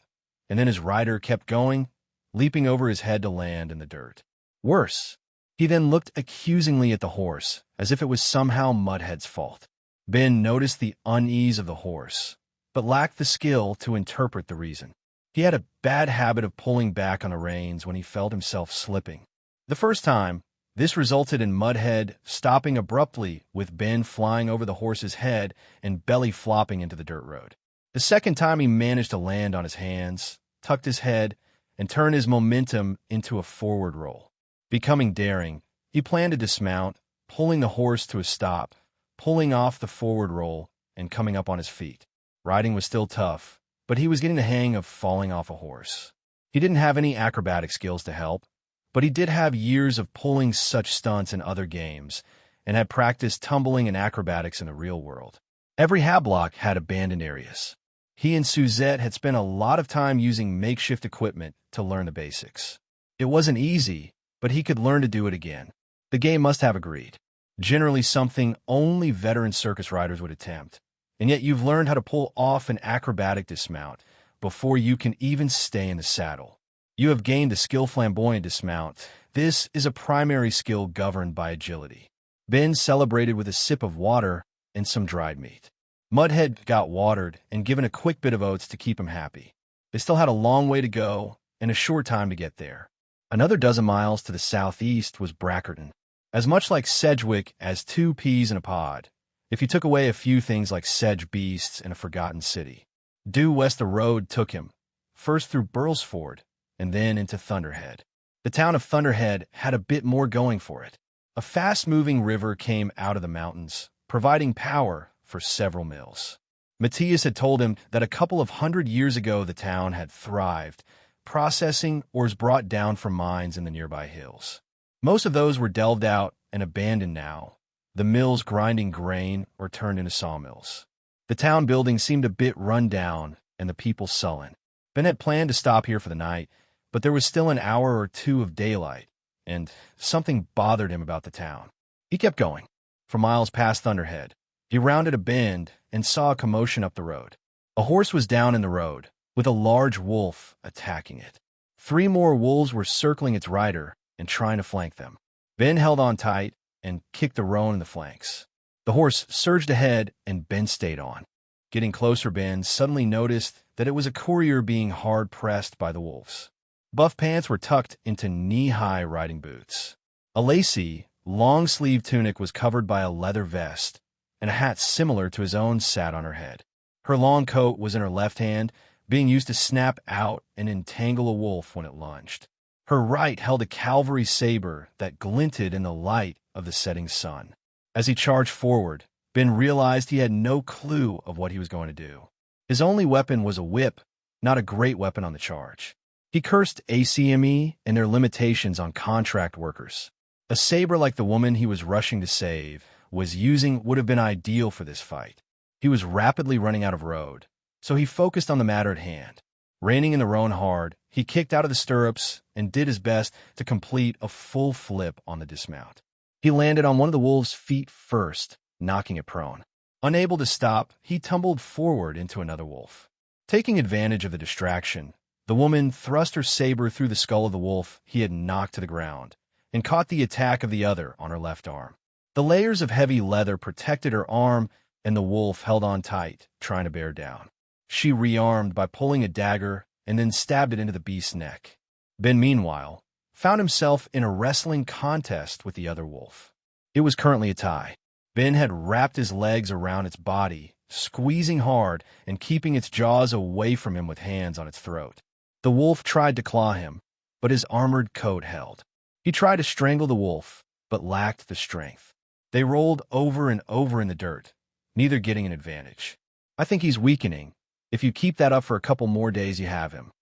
and then his rider kept going, leaping over his head to land in the dirt. Worse, he then looked accusingly at the horse, as if it was somehow Mudhead's fault. Ben noticed the unease of the horse, but lacked the skill to interpret the reason. He had a bad habit of pulling back on the reins when he felt himself slipping. The first time, this resulted in Mudhead stopping abruptly with Ben flying over the horse's head and belly flopping into the dirt road. The second time he managed to land on his hands, tucked his head, and turn his momentum into a forward roll. Becoming daring, he planned to dismount, pulling the horse to a stop, pulling off the forward roll, and coming up on his feet. Riding was still tough, but he was getting the hang of falling off a horse. He didn't have any acrobatic skills to help, but he did have years of pulling such stunts in other games and had practiced tumbling and acrobatics in the real world. Every hablock had abandoned areas. He and Suzette had spent a lot of time using makeshift equipment to learn the basics. It wasn't easy, but he could learn to do it again. The game must have agreed. Generally something only veteran circus riders would attempt, and yet you've learned how to pull off an acrobatic dismount before you can even stay in the saddle. You have gained the skill flamboyant dismount. This is a primary skill governed by agility. Ben celebrated with a sip of water and some dried meat. Mudhead got watered and given a quick bit of oats to keep him happy. They still had a long way to go and a short time to get there. Another dozen miles to the southeast was Brackerton, as much like Sedgwick as 2 peas in a pod, if you took away a few things like sedge beasts and a forgotten city. Due west the road took him, first through Burlesford and then into Thunderhead. The town of Thunderhead had a bit more going for it. A fast-moving river came out of the mountains, providing power for several mills. Matthias had told him that a couple of 100 years ago the town had thrived, processing ores brought down from mines in the nearby hills. Most of those were delved out and abandoned now, the mills grinding grain or turned into sawmills. The town building seemed a bit run down and the people sullen. Ben had planned to stop here for the night, but there was still an hour or two of daylight, and something bothered him about the town. He kept going. For miles past Thunderhead, he rounded a bend and saw a commotion up the road. A horse was down in the road, with a large wolf attacking it. 3 more wolves were circling its rider and trying to flank them. Ben held on tight and kicked the roan in the flanks. The horse surged ahead and Ben stayed on. Getting closer, Ben suddenly noticed that it was a courier being hard-pressed by the wolves. Buff pants were tucked into knee-high riding boots. A lacy, long-sleeved tunic was covered by a leather vest, and a hat similar to his own sat on her head. Her long coat was in her left hand, being used to snap out and entangle a wolf when it lunged. Her right held a cavalry saber that glinted in the light of the setting sun. As he charged forward, Ben realized he had no clue of what he was going to do. His only weapon was a whip, not a great weapon on the charge. He cursed ACME and their limitations on contract workers. A saber like the woman he was rushing to save was using would have been ideal for this fight. He was rapidly running out of road, so he focused on the matter at hand. Reining in the roan hard, he kicked out of the stirrups and did his best to complete a full flip on the dismount. He landed on one of the wolves' feet first, knocking it prone. Unable to stop, he tumbled forward into another wolf. Taking advantage of the distraction, the woman thrust her saber through the skull of the wolf he had knocked to the ground and caught the attack of the other on her left arm. The layers of heavy leather protected her arm, and the wolf held on tight, trying to bear down. She rearmed by pulling a dagger and then stabbed it into the beast's neck. Ben, meanwhile, found himself in a wrestling contest with the other wolf. It was currently a tie. Ben had wrapped his legs around its body, squeezing hard and keeping its jaws away from him with hands on its throat. The wolf tried to claw him, but his armored coat held. He tried to strangle the wolf, but lacked the strength. They rolled over and over in the dirt, neither getting an advantage. I think he's weakening. If you keep that up for a couple more days, you have him.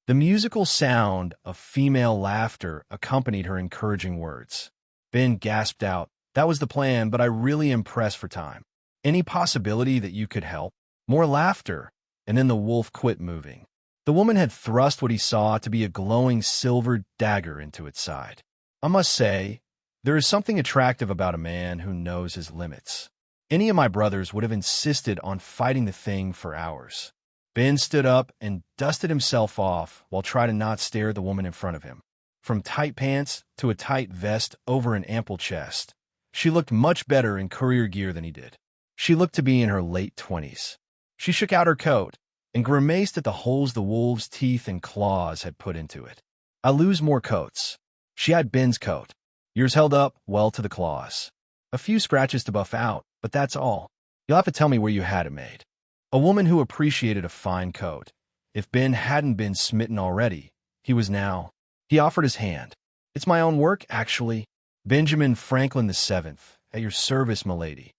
The musical sound of female laughter accompanied her encouraging words. Ben gasped out, "That was the plan, but I really am pressed for time. Any possibility that you could help?" More laughter, and then the wolf quit moving. The woman had thrust what he saw to be a glowing silver dagger into its side. I must say, there is something attractive about a man who knows his limits. Any of my brothers would have insisted on fighting the thing for hours. Ben stood up and dusted himself off while trying to not stare at the woman in front of him. From tight pants to a tight vest over an ample chest, she looked much better in courier gear than he did. She looked to be in her late 20s. She shook out her coat, and grimaced at the holes the wolves' teeth and claws had put into it. I lose more coats. She had Ben's coat. Yours held up well to the claws. A few scratches to buff out, but that's all. You'll have to tell me where you had it made. A woman who appreciated a fine coat. If Ben hadn't been smitten already, he was now. He offered his hand. It's my own work, actually. Benjamin Franklin VII, at your service, milady.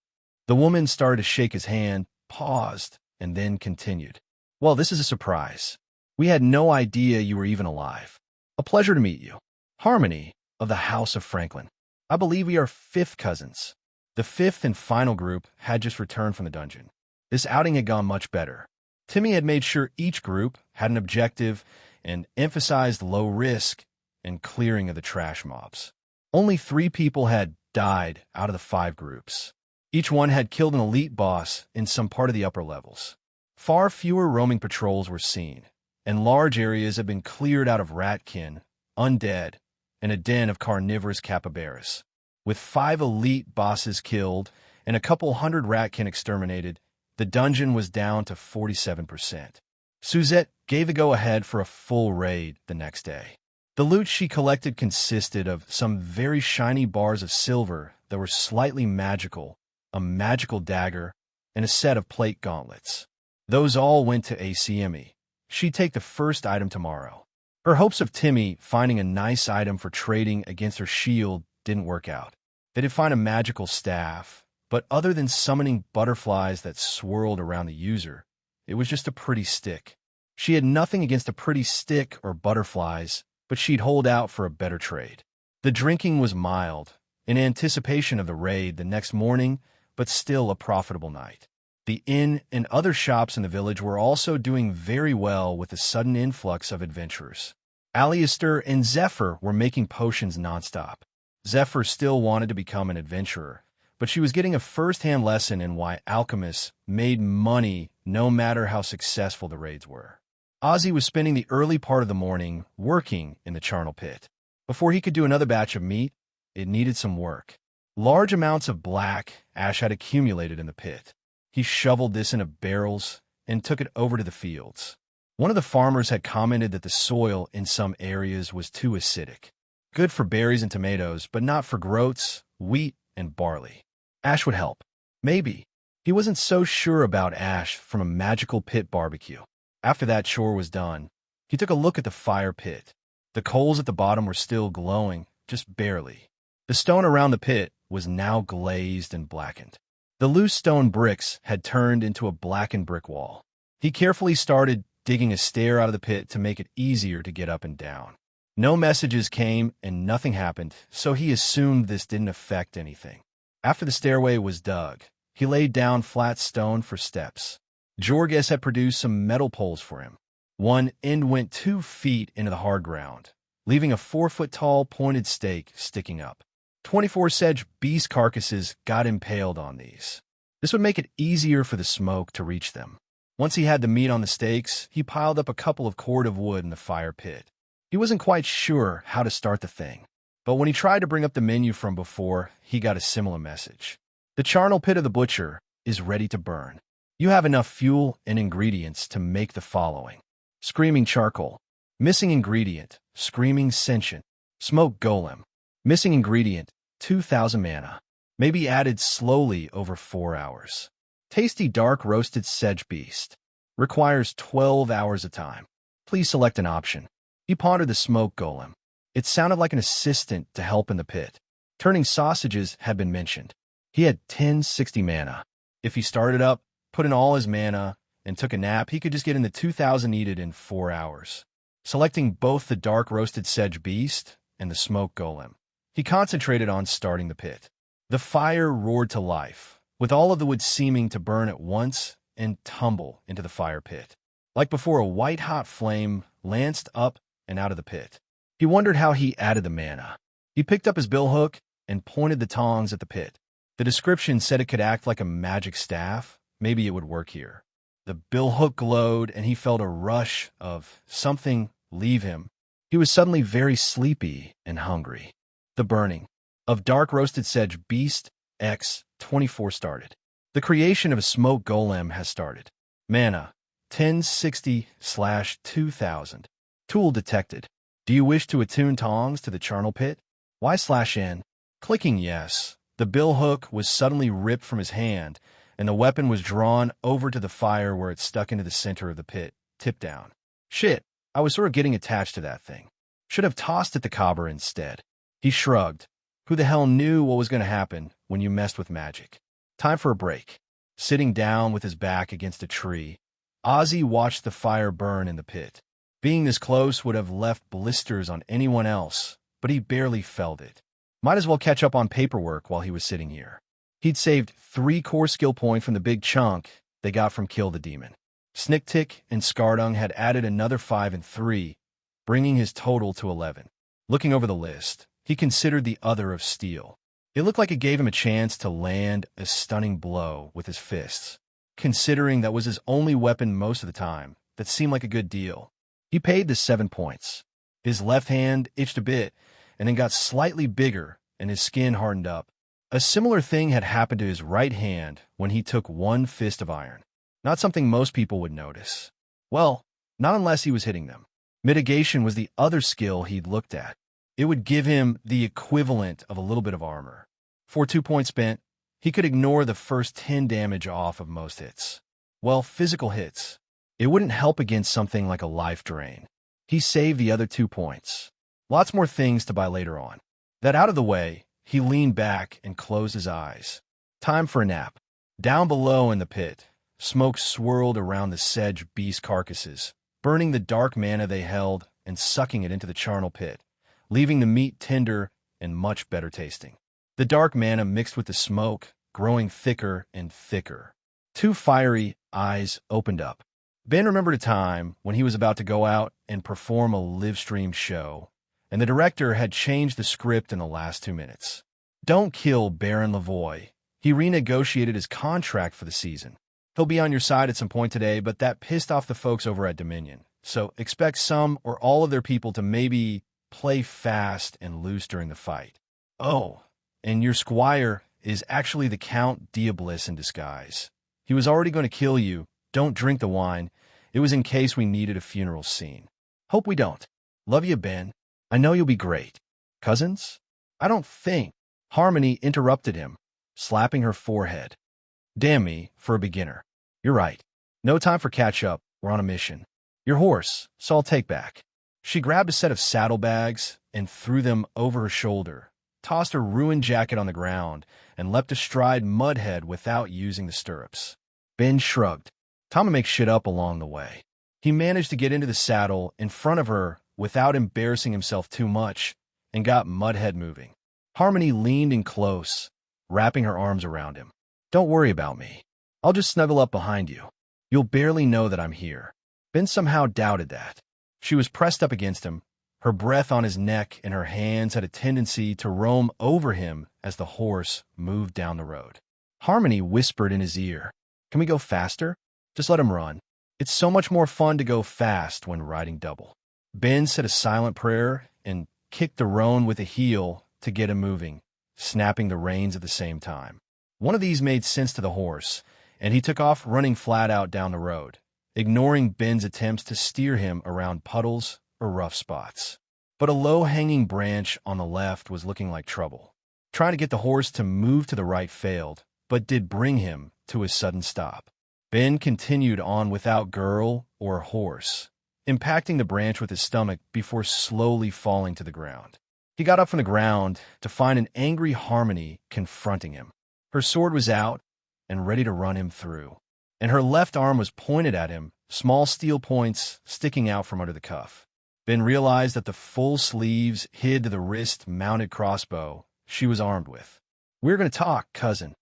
The woman started to shake his hand, paused, and then continued. Well, this is a surprise. We had no idea you were even alive. A pleasure to meet you. Harmony, of the House of Franklin. I believe we are fifth cousins. The fifth and final group had just returned from the dungeon. This outing had gone much better. Timmy had made sure each group had an objective and emphasized low risk and clearing of the trash mobs. Only 3 people had died out of the 5 groups. Each one had killed an elite boss in some part of the upper levels. Far fewer roaming patrols were seen, and large areas had been cleared out of ratkin, undead, and a den of carnivorous capybaras. With 5 elite bosses killed and a couple hundred ratkin exterminated, the dungeon was down to 47%. Suzette gave the go-ahead for a full raid the next day. The loot she collected consisted of some very shiny bars of silver that were slightly magical, a magical dagger, and a set of plate gauntlets. Those all went to ACME. She'd take the first item tomorrow. Her hopes of Timmy finding a nice item for trading against her shield didn't work out. They did find a magical staff, but other than summoning butterflies that swirled around the user, it was just a pretty stick. She had nothing against a pretty stick or butterflies, but she'd hold out for a better trade. The drinking was mild, in anticipation of the raid the next morning, but still a profitable night. The inn and other shops in the village were also doing very well with the sudden influx of adventurers. Alistair and Zephyr were making potions nonstop. Zephyr still wanted to become an adventurer, but she was getting a first-hand lesson in why alchemists made money no matter how successful the raids were. Ozzy was spending the early part of the morning working in the charnel pit. Before he could do another batch of meat, it needed some work. Large amounts of black ash had accumulated in the pit. He shoveled this into barrels and took it over to the fields. One of the farmers had commented that the soil in some areas was too acidic. Good for berries and tomatoes, but not for groats, wheat, and barley. Ash would help. Maybe. He wasn't so sure about ash from a magical pit barbecue. After that chore was done, he took a look at the fire pit. The coals at the bottom were still glowing, just barely. The stone around the pit was now glazed and blackened. The loose stone bricks had turned into a blackened brick wall. He carefully started digging a stair out of the pit to make it easier to get up and down. No messages came and nothing happened, so he assumed this didn't affect anything. After the stairway was dug, he laid down flat stone for steps. Jorges had produced some metal poles for him. One end went 2 feet into the hard ground, leaving a 4-foot-tall pointed stake sticking up. 24 sedge beast carcasses got impaled on these. This would make it easier for the smoke to reach them. Once he had the meat on the stakes, he piled up a couple of cord of wood in the fire pit. He wasn't quite sure how to start the thing, but when he tried to bring up the menu from before, he got a similar message. The charnel pit of the butcher is ready to burn. You have enough fuel and ingredients to make the following. Screaming charcoal. Missing ingredient, screaming sentient. Smoke golem. Missing ingredient, 2,000 mana. May be added slowly over 4 hours. Tasty dark roasted sedge beast. Requires 12 hours of time. Please select an option. He pondered the smoke golem. It sounded like an assistant to help in the pit. Turning sausages had been mentioned. He had 1060 mana. If he started up, put in all his mana, and took a nap, he could just get in the 2,000 needed in 4 hours. Selecting both the dark roasted sedge beast and the smoke golem, he concentrated on starting the pit. The fire roared to life, with all of the wood seeming to burn at once and tumble into the fire pit. Like before, a white-hot flame lanced up and out of the pit. He wondered how he added the mana. He picked up his billhook and pointed the tongs at the pit. The description said it could act like a magic staff. Maybe it would work here. The billhook glowed, and he felt a rush of something leave him. He was suddenly very sleepy and hungry. The burning of dark roasted sedge beast X24 started. The creation of a smoke golem has started. Mana, 1060/2000. Tool detected. Do you wish to attune tongs to the charnel pit? Y/N. Clicking yes. The billhook was suddenly ripped from his hand, and the weapon was drawn over to the fire where it stuck into the center of the pit, tipped down. Shit, I was sort of getting attached to that thing. Should have tossed it to Cobber instead. He shrugged. Who the hell knew what was going to happen when you messed with magic? Time for a break. Sitting down with his back against a tree, Ozzy watched the fire burn in the pit. Being this close would have left blisters on anyone else, but he barely felt it. Might as well catch up on paperwork while he was sitting here. He'd saved 3 core skill points from the big chunk they got from Kill the Demon. Snicktick and Skardung had added another 5 and 3, bringing his total to 11. Looking over the list, he considered the other of steel. It looked like it gave him a chance to land a stunning blow with his fists. Considering that was his only weapon most of the time, that seemed like a good deal. He paid the 7 points. His left hand itched a bit, and then got slightly bigger, and his skin hardened up. A similar thing had happened to his right hand when he took 1 fist of iron. Not something most people would notice. Well, not unless he was hitting them. Mitigation was the other skill he'd looked at. It would give him the equivalent of a little bit of armor. For 2 points spent, he could ignore the first 10 damage off of most hits. Well, physical hits. It wouldn't help against something like a life drain. He saved the other 2 points. Lots more things to buy later on. That out of the way, he leaned back and closed his eyes. Time for a nap. Down below in the pit, smoke swirled around the sedge beast carcasses, burning the dark mana they held and sucking it into the charnel pit, leaving the meat tender and much better tasting. The dark mana mixed with the smoke, growing thicker and thicker. 2 fiery eyes opened up. Ben remembered a time when he was about to go out and perform a live-stream show, and the director had changed the script in the last 2 minutes. Don't kill Baron Lavoie. He renegotiated his contract for the season. He'll be on your side at some point today, but that pissed off the folks over at Dominion. So expect some or all of their people to maybe play fast and loose during the fight. Oh, and your squire is actually the Count Diablis in disguise. He was already going to kill you. Don't drink the wine. It was in case we needed a funeral scene. Hope we don't. Love you, Ben. I know you'll be great. Cousins? I don't think. Harmony interrupted him, slapping her forehead. Damn me for a beginner. You're right. No time for catch-up. We're on a mission. Your horse, so I'll take back. She grabbed a set of saddlebags and threw them over her shoulder, tossed her ruined jacket on the ground, and leapt astride Mudhead without using the stirrups. Ben shrugged. Time to make shit up along the way. He managed to get into the saddle in front of her without embarrassing himself too much and got Mudhead moving. Harmony leaned in close, wrapping her arms around him. Don't worry about me. I'll just snuggle up behind you. You'll barely know that I'm here. Ben somehow doubted that. She was pressed up against him, her breath on his neck, and her hands had a tendency to roam over him as the horse moved down the road. Harmony whispered in his ear, "Can we go faster? Just let him run. It's so much more fun to go fast when riding double." Ben said a silent prayer and kicked the roan with a heel to get him moving, snapping the reins at the same time. One of these made sense to the horse, and he took off running flat out down the road, ignoring Ben's attempts to steer him around puddles or rough spots. But a low-hanging branch on the left was looking like trouble. Trying to get the horse to move to the right failed, but did bring him to a sudden stop. Ben continued on without girl or horse, impacting the branch with his stomach before slowly falling to the ground. He got up from the ground to find an angry Harmony confronting him. Her sword was out and ready to run him through, and her left arm was pointed at him, small steel points sticking out from under the cuff. Ben realized that the full sleeves hid the wrist-mounted crossbow she was armed with. "We're going to talk, cousin,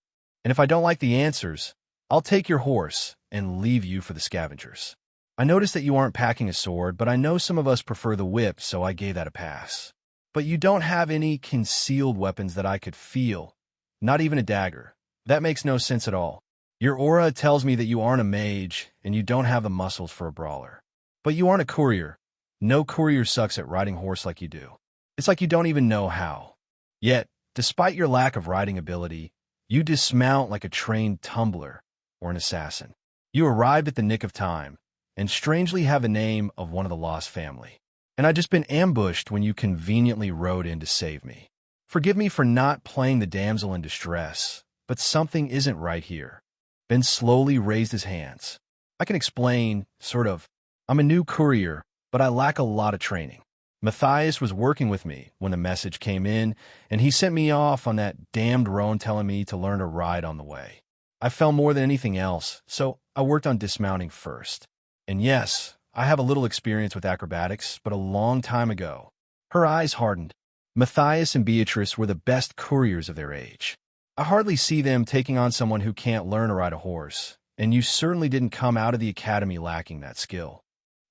and if I don't like the answers, I'll take your horse and leave you for the scavengers. I noticed that you aren't packing a sword, but I know some of us prefer the whip, so I gave that a pass. But you don't have any concealed weapons that I could feel, not even a dagger. That makes no sense at all. Your aura tells me that you aren't a mage, and you don't have the muscles for a brawler. But you aren't a courier. No courier sucks at riding horse like you do. It's like you don't even know how. Yet, despite your lack of riding ability, you dismount like a trained tumbler or an assassin. You arrived at the nick of time, and strangely have the name of one of the lost family. And I'd just been ambushed when you conveniently rode in to save me. Forgive me for not playing the damsel in distress, but something isn't right here. Ben slowly raised his hands. I can explain, sort of. I'm a new courier, but I lack a lot of training. Matthias was working with me when the message came in, and he sent me off on that damned roan telling me to learn to ride on the way. I fell more than anything else, so I worked on dismounting first. And yes, I have a little experience with acrobatics, but a long time ago. Her eyes hardened. Matthias and Beatrice were the best couriers of their age. I hardly see them taking on someone who can't learn to ride a horse, and you certainly didn't come out of the academy lacking that skill.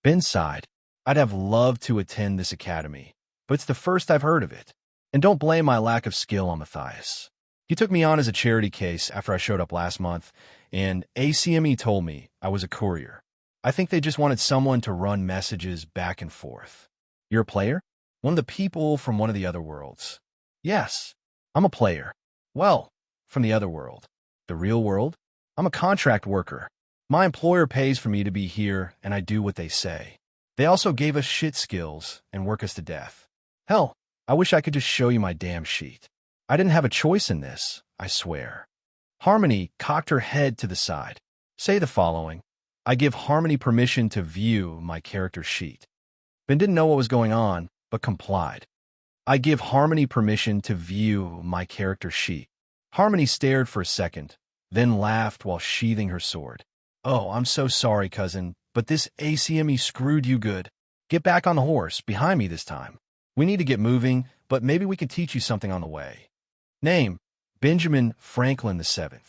Ben sighed. I'd have loved to attend this academy, but it's the first I've heard of it. And don't blame my lack of skill on Matthias. He took me on as a charity case after I showed up last month, and ACME told me I was a courier. I think they just wanted someone to run messages back and forth. You're a player? One of the people from one of the other worlds. Yes, I'm a player. Well, from the other world. The real world? I'm a contract worker. My employer pays for me to be here, and I do what they say. They also gave us shit skills and work us to death. Hell, I wish I could just show you my damn sheet. I didn't have a choice in this, I swear. Harmony cocked her head to the side. Say the following. I give Harmony permission to view my character sheet. Ben didn't know what was going on, but complied. I give Harmony permission to view my character sheet. Harmony stared for a second, then laughed while sheathing her sword. Oh, I'm so sorry, cousin, but this ACME screwed you good. Get back on the horse, behind me this time. We need to get moving, but maybe we can teach you something on the way. Name, Benjamin Franklin VII.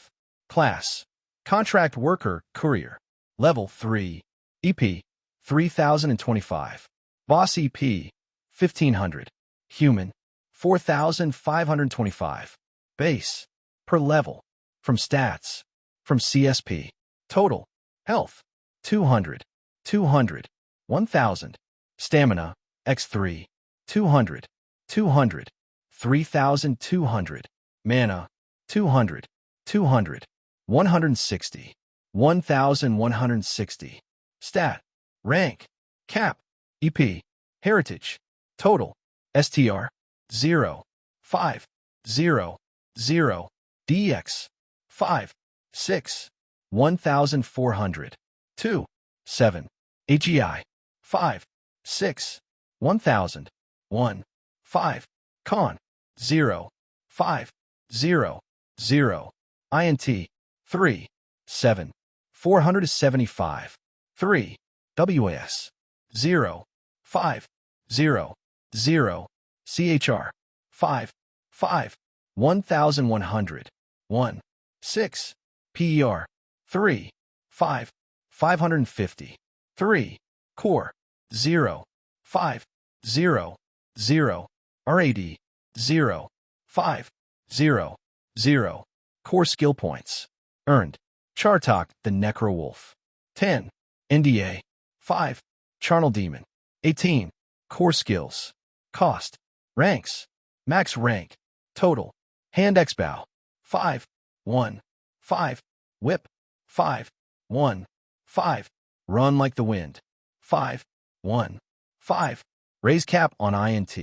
Class, Contract Worker, Courier. Level 3. EP, 3025. Boss EP, 1500. Human, 4525. Base, per level. From Stats, from CSP. Total, Health, 200, 200, 1000. Stamina, X3, 200, 200, 3200. Mana, 200, 200, 160, 1160. Stat, Rank, Cap, EP, Heritage, Total, STR, 0, 5, 0, 0, DX, 5, 6, 1400, 2, 7, AGI, 5, 6, 1000, 1, 5, Con, 0, 5, 0, 0, INT, 3, 7, 475, 3, WAS, 0, 5, 0, 0, CHR, 5, 5, 1100, 1, 6, PER, 3, 5, 550, 3, Core, 0, 5, 0, 0, RAD, 0, 5, 0, 0, Core Skill Points. Earned, Chartok the Necro Wolf. 10, NDA, 5, Charnel Demon. 18, Core Skills. Cost, Ranks, Max Rank, Total, Hand X Bow, 5, 1, 5, Whip, 5, 1, 5, Run Like the Wind, 5, 1, 5, Raise Cap on INT,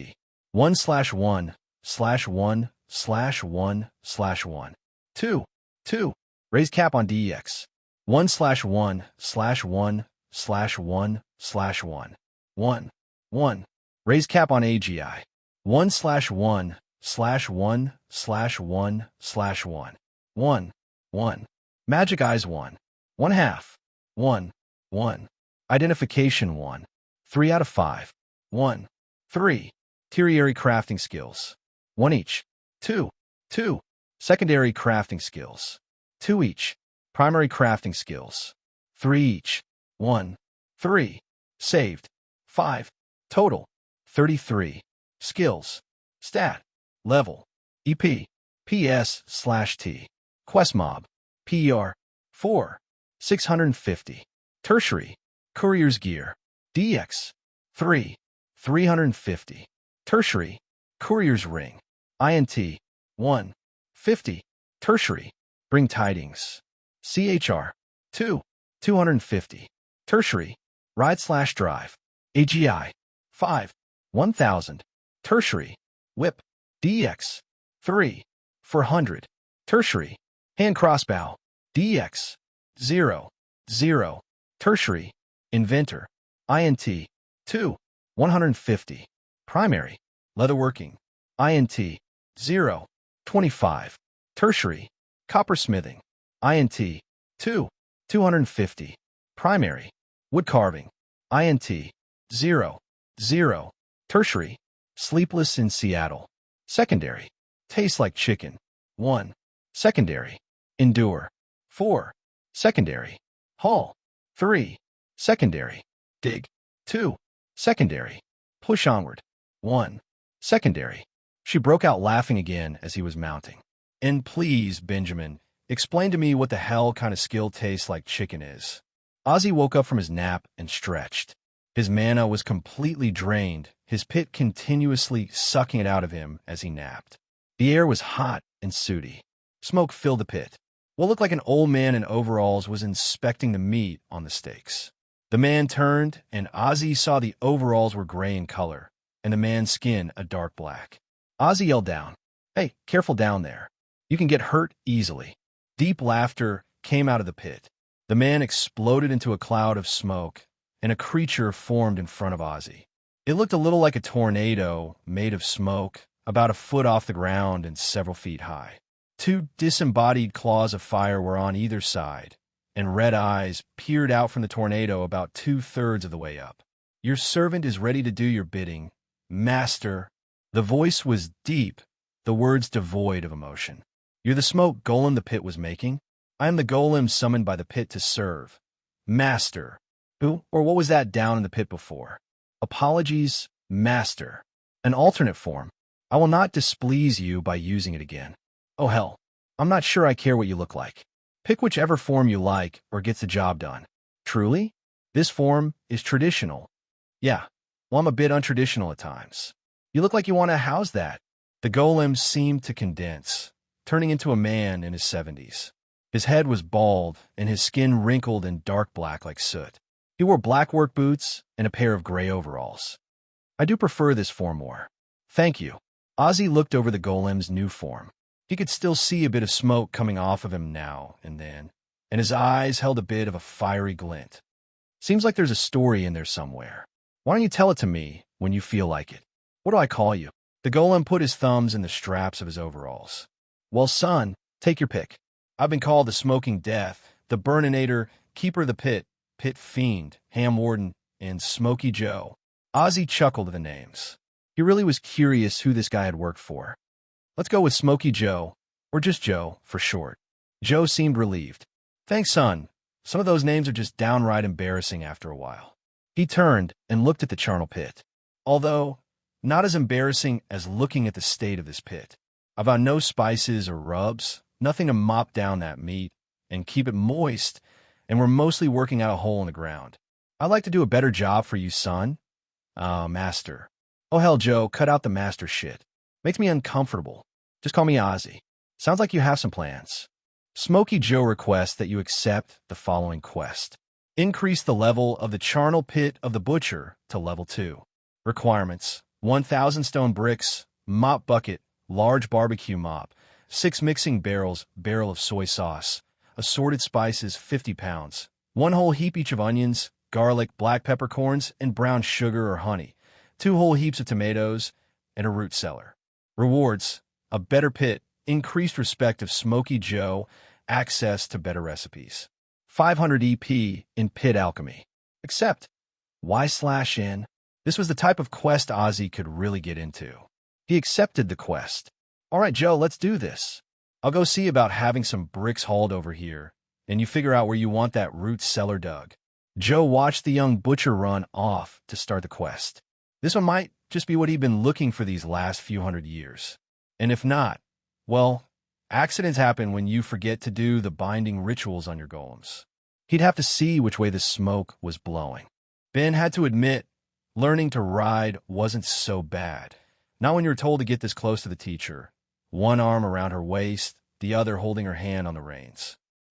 1/1/1/1/1/1, 2, 2, Raise Cap on DEX, 1/1/1/1/1, 1, 1, Raise Cap on AGI, 1/1/1/1/1, 1, 1, Magic Eyes 1, 1/2, 1, 1, Identification 1, 3 out of 5, 1, 3, Tertiary Crafting Skills, 1 each, 2, 2, Secondary Crafting Skills, 2 each, Primary Crafting Skills, 3 each, 1, 3, Saved, 5, Total, 33, Skills, Stat, Level, EP, PS/T, Quest Mob, PER, 4, 650, Tertiary, Courier's Gear, DX, 3, 350, Tertiary, Courier's Ring, INT, 1, 50, Tertiary, Bring Tidings, CHR, 2, 250, Tertiary, ride/drive, AGI, 5, 1000, tertiary, whip, DX, 3, 400, tertiary, hand crossbow, DX, 0, 0, tertiary, inventor, INT, 2, 150, primary, leatherworking, INT, 0, 25, tertiary, coppersmithing, INT, 2, 250, primary, wood carving, INT, 0, 0, tertiary, sleepless in Seattle, secondary, tastes like chicken, 1, secondary, endure, 4, secondary, haul, 3, secondary, dig, 2, secondary, push onward, 1, secondary. She broke out laughing again as he was mounting. And please, Benjamin, explain to me what the hell kind of skill tastes like chicken is. Ozzy woke up from his nap and stretched. His mana was completely drained, his pit continuously sucking it out of him as he napped. The air was hot and sooty. Smoke filled the pit. What looked like an old man in overalls was inspecting the meat on the steaks. The man turned, and Ozzy saw the overalls were gray in color, and the man's skin a dark black. Ozzy yelled down, "Hey, careful down there. You can get hurt easily." Deep laughter came out of the pit. The man exploded into a cloud of smoke, and a creature formed in front of Ozzy. It looked a little like a tornado made of smoke, about a foot off the ground and several feet high. Two disembodied claws of fire were on either side, and red eyes peered out from the tornado about 2/3 of the way up. "Your servant is ready to do your bidding, Master." The voice was deep, the words devoid of emotion. "You're the smoke golem the pit was making? I am the golem summoned by the pit to serve. Master." Who or what was that down in the pit before? "Apologies, Master. An alternate form. I will not displease you by using it again." "Oh hell, I'm not sure I care what you look like. Pick whichever form you like or gets the job done." "Truly? This form is traditional." "Yeah, well, I'm a bit untraditional at times." "You look like you want to house that." The golem seemed to condense, turning into a man in his 70s. His head was bald, and his skin wrinkled and dark black like soot. He wore black work boots and a pair of gray overalls. "I do prefer this form more." "Thank you." Ozzy looked over the golem's new form. He could still see a bit of smoke coming off of him now and then, and his eyes held a bit of a fiery glint. "Seems like there's a story in there somewhere. Why don't you tell it to me when you feel like it? What do I call you?" The golem put his thumbs in the straps of his overalls. "Well, son, take your pick. I've been called the Smoking Death, the Burninator, Keeper of the Pit, Pit Fiend, Ham Warden, and Smoky Joe." Ozzy chuckled at the names. He really was curious who this guy had worked for. "Let's go with Smoky Joe, or just Joe, for short." Joe seemed relieved. "Thanks, son. Some of those names are just downright embarrassing after a while." He turned and looked at the charnel pit. Although, not as embarrassing as looking at the state of this pit. I found no spices or rubs, nothing to mop down that meat and keep it moist, and we're mostly working out a hole in the ground. "I'd like to do a better job for you, son." Master." "Oh hell, Joe, cut out the master shit. Makes me uncomfortable. Just call me Ozzy. Sounds like you have some plans." Smoky Joe requests that you accept the following quest. Increase the level of the charnel pit of the butcher to level 2. Requirements: 1,000 stone bricks, mop bucket, large barbecue mop, 6 mixing barrels, barrel of soy sauce, assorted spices 50 pounds, 1 whole heap each of onions, garlic, black peppercorns, and brown sugar or honey, 2 whole heaps of tomatoes, and a root cellar. Rewards: a better pit, increased respect of Smoky Joe, access to better recipes. 500 EP in pit alchemy. Accept. Y/N. This was the type of quest Ozzy could really get into. He accepted the quest. "All right, Joe, let's do this. I'll go see about having some bricks hauled over here, and you figure out where you want that root cellar dug." Joe watched the young butcher run off to start the quest. This one might just be what he'd been looking for these last few hundred years. And if not, well, accidents happen when you forget to do the binding rituals on your golems. He'd have to see which way the smoke was blowing. Ben had to admit, learning to ride wasn't so bad. Not when you were told to get this close to the teacher, one arm around her waist, the other holding her hand on the reins.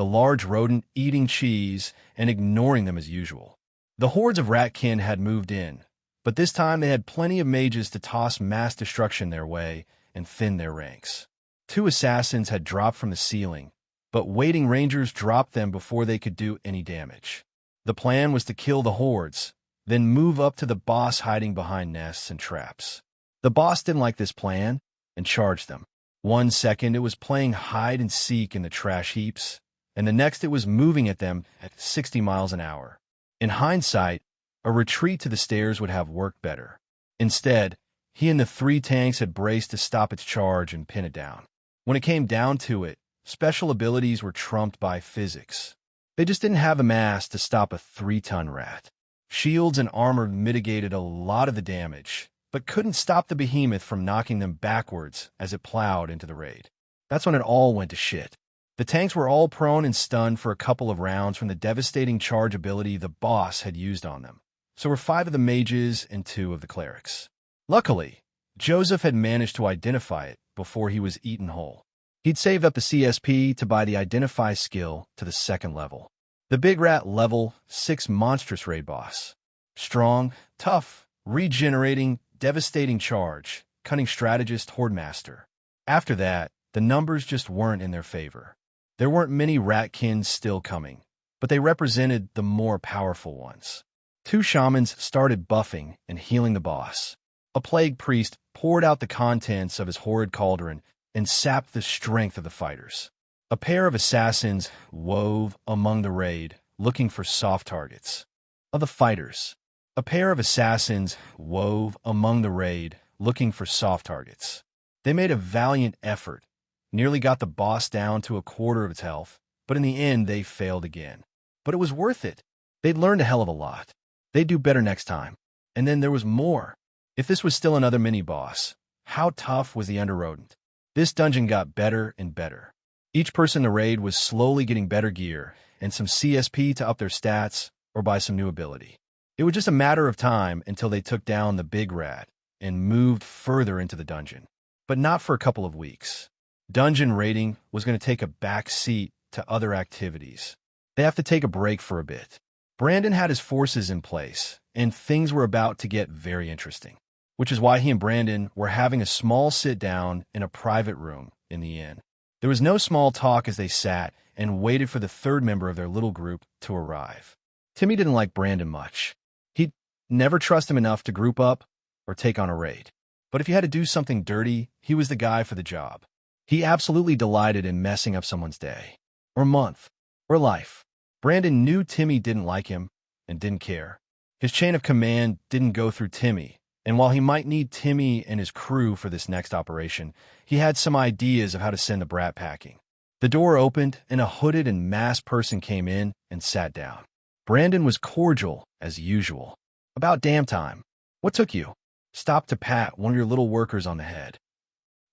the large rodent eating cheese and ignoring them as usual. The hordes of ratkin had moved in, but this time they had plenty of mages to toss mass destruction their way and thin their ranks. 2 assassins had dropped from the ceiling, but waiting rangers dropped them before they could do any damage. The plan was to kill the hordes, then move up to the boss hiding behind nests and traps. The boss didn't like this plan and charged them. 1 second it was playing hide and seek in the trash heaps, and the next it was moving at them at 60 miles an hour. In hindsight, a retreat to the stairs would have worked better. Instead, he and the 3 tanks had braced to stop its charge and pin it down. When it came down to it, special abilities were trumped by physics. They just didn't have a mass to stop a 3-ton rat. Shields and armor mitigated a lot of the damage, but couldn't stop the behemoth from knocking them backwards as it plowed into the raid. That's when it all went to shit. The tanks were all prone and stunned for a couple of rounds from the devastating charge ability the boss had used on them. So were 5 of the mages and 2 of the clerics. Luckily, Joseph had managed to identify it before he was eaten whole. He'd saved up the CSP to buy the Identify skill to the 2nd level. The Big Rat level 6 monstrous raid boss. Strong, tough, regenerating, devastating charge, cunning strategist, horde master. After that, the numbers just weren't in their favor. There weren't many ratkins still coming, but they represented the more powerful ones. 2 shamans started buffing and healing the boss. A plague priest poured out the contents of his horrid cauldron and sapped the strength of the fighters. A pair of assassins wove among the raid, looking for soft targets. Of the fighters, a pair of assassins wove among the raid, looking for soft targets. They made a valiant effort, nearly got the boss down to a quarter of its health, but in the end they failed again. But it was worth it. They'd learned a hell of a lot. They'd do better next time. And then there was more. If this was still another mini-boss, how tough was the Underrodent? This dungeon got better and better. Each person in the raid was slowly getting better gear and some CSP to up their stats or buy some new ability. It was just a matter of time until they took down the Big Rat and moved further into the dungeon. But not for a couple of weeks. Dungeon raiding was going to take a back seat to other activities. They have to take a break for a bit. Brandon had his forces in place, and things were about to get very interesting, which is why he and Brandon were having a small sit-down in a private room in the inn. There was no small talk as they sat and waited for the 3rd member of their little group to arrive. Timmy didn't like Brandon much. He'd never trust him enough to group up or take on a raid. But if you had to do something dirty, he was the guy for the job. He absolutely delighted in messing up someone's day, or month, or life. Brandon knew Timmy didn't like him and didn't care. His chain of command didn't go through Timmy, and while he might need Timmy and his crew for this next operation, he had some ideas of how to send the brat packing. The door opened, and a hooded and masked person came in and sat down. Brandon was cordial, as usual. "About damn time. What took you?" Stopped to pat one of your little workers on the head.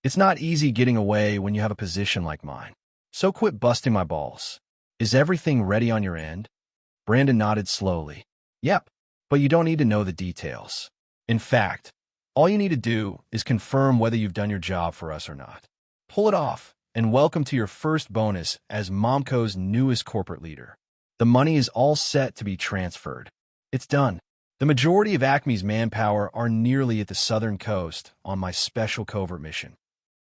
"It's not easy getting away when you have a position like mine. So quit busting my balls. Is everything ready on your end?" Brandon nodded slowly. "Yep, but you don't need to know the details. In fact, all you need to do is confirm whether you've done your job for us or not. Pull it off, and welcome to your first bonus as Momco's newest corporate leader. The money is all set to be transferred. It's done. The majority of Acme's manpower are nearly at the southern coast on my special covert mission.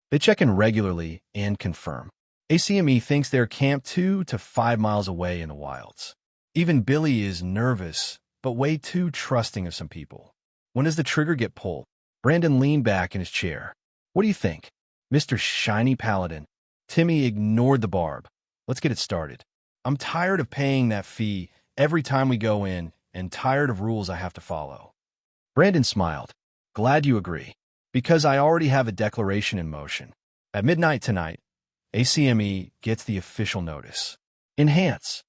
They check in regularly and confirm. ACME thinks they're camped 2 to 5 miles away in the wilds. Even Billy is nervous, but way too trusting of some people. When does the trigger get pulled?" Brandon leaned back in his chair. "What do you think, Mr. Shiny Paladin?" Timmy ignored the barb. "Let's get it started. I'm tired of paying that fee every time we go in and tired of rules I have to follow." Brandon smiled. "Glad you agree, because I already have a declaration in motion. At midnight tonight, ACME gets the official notice. Enhance.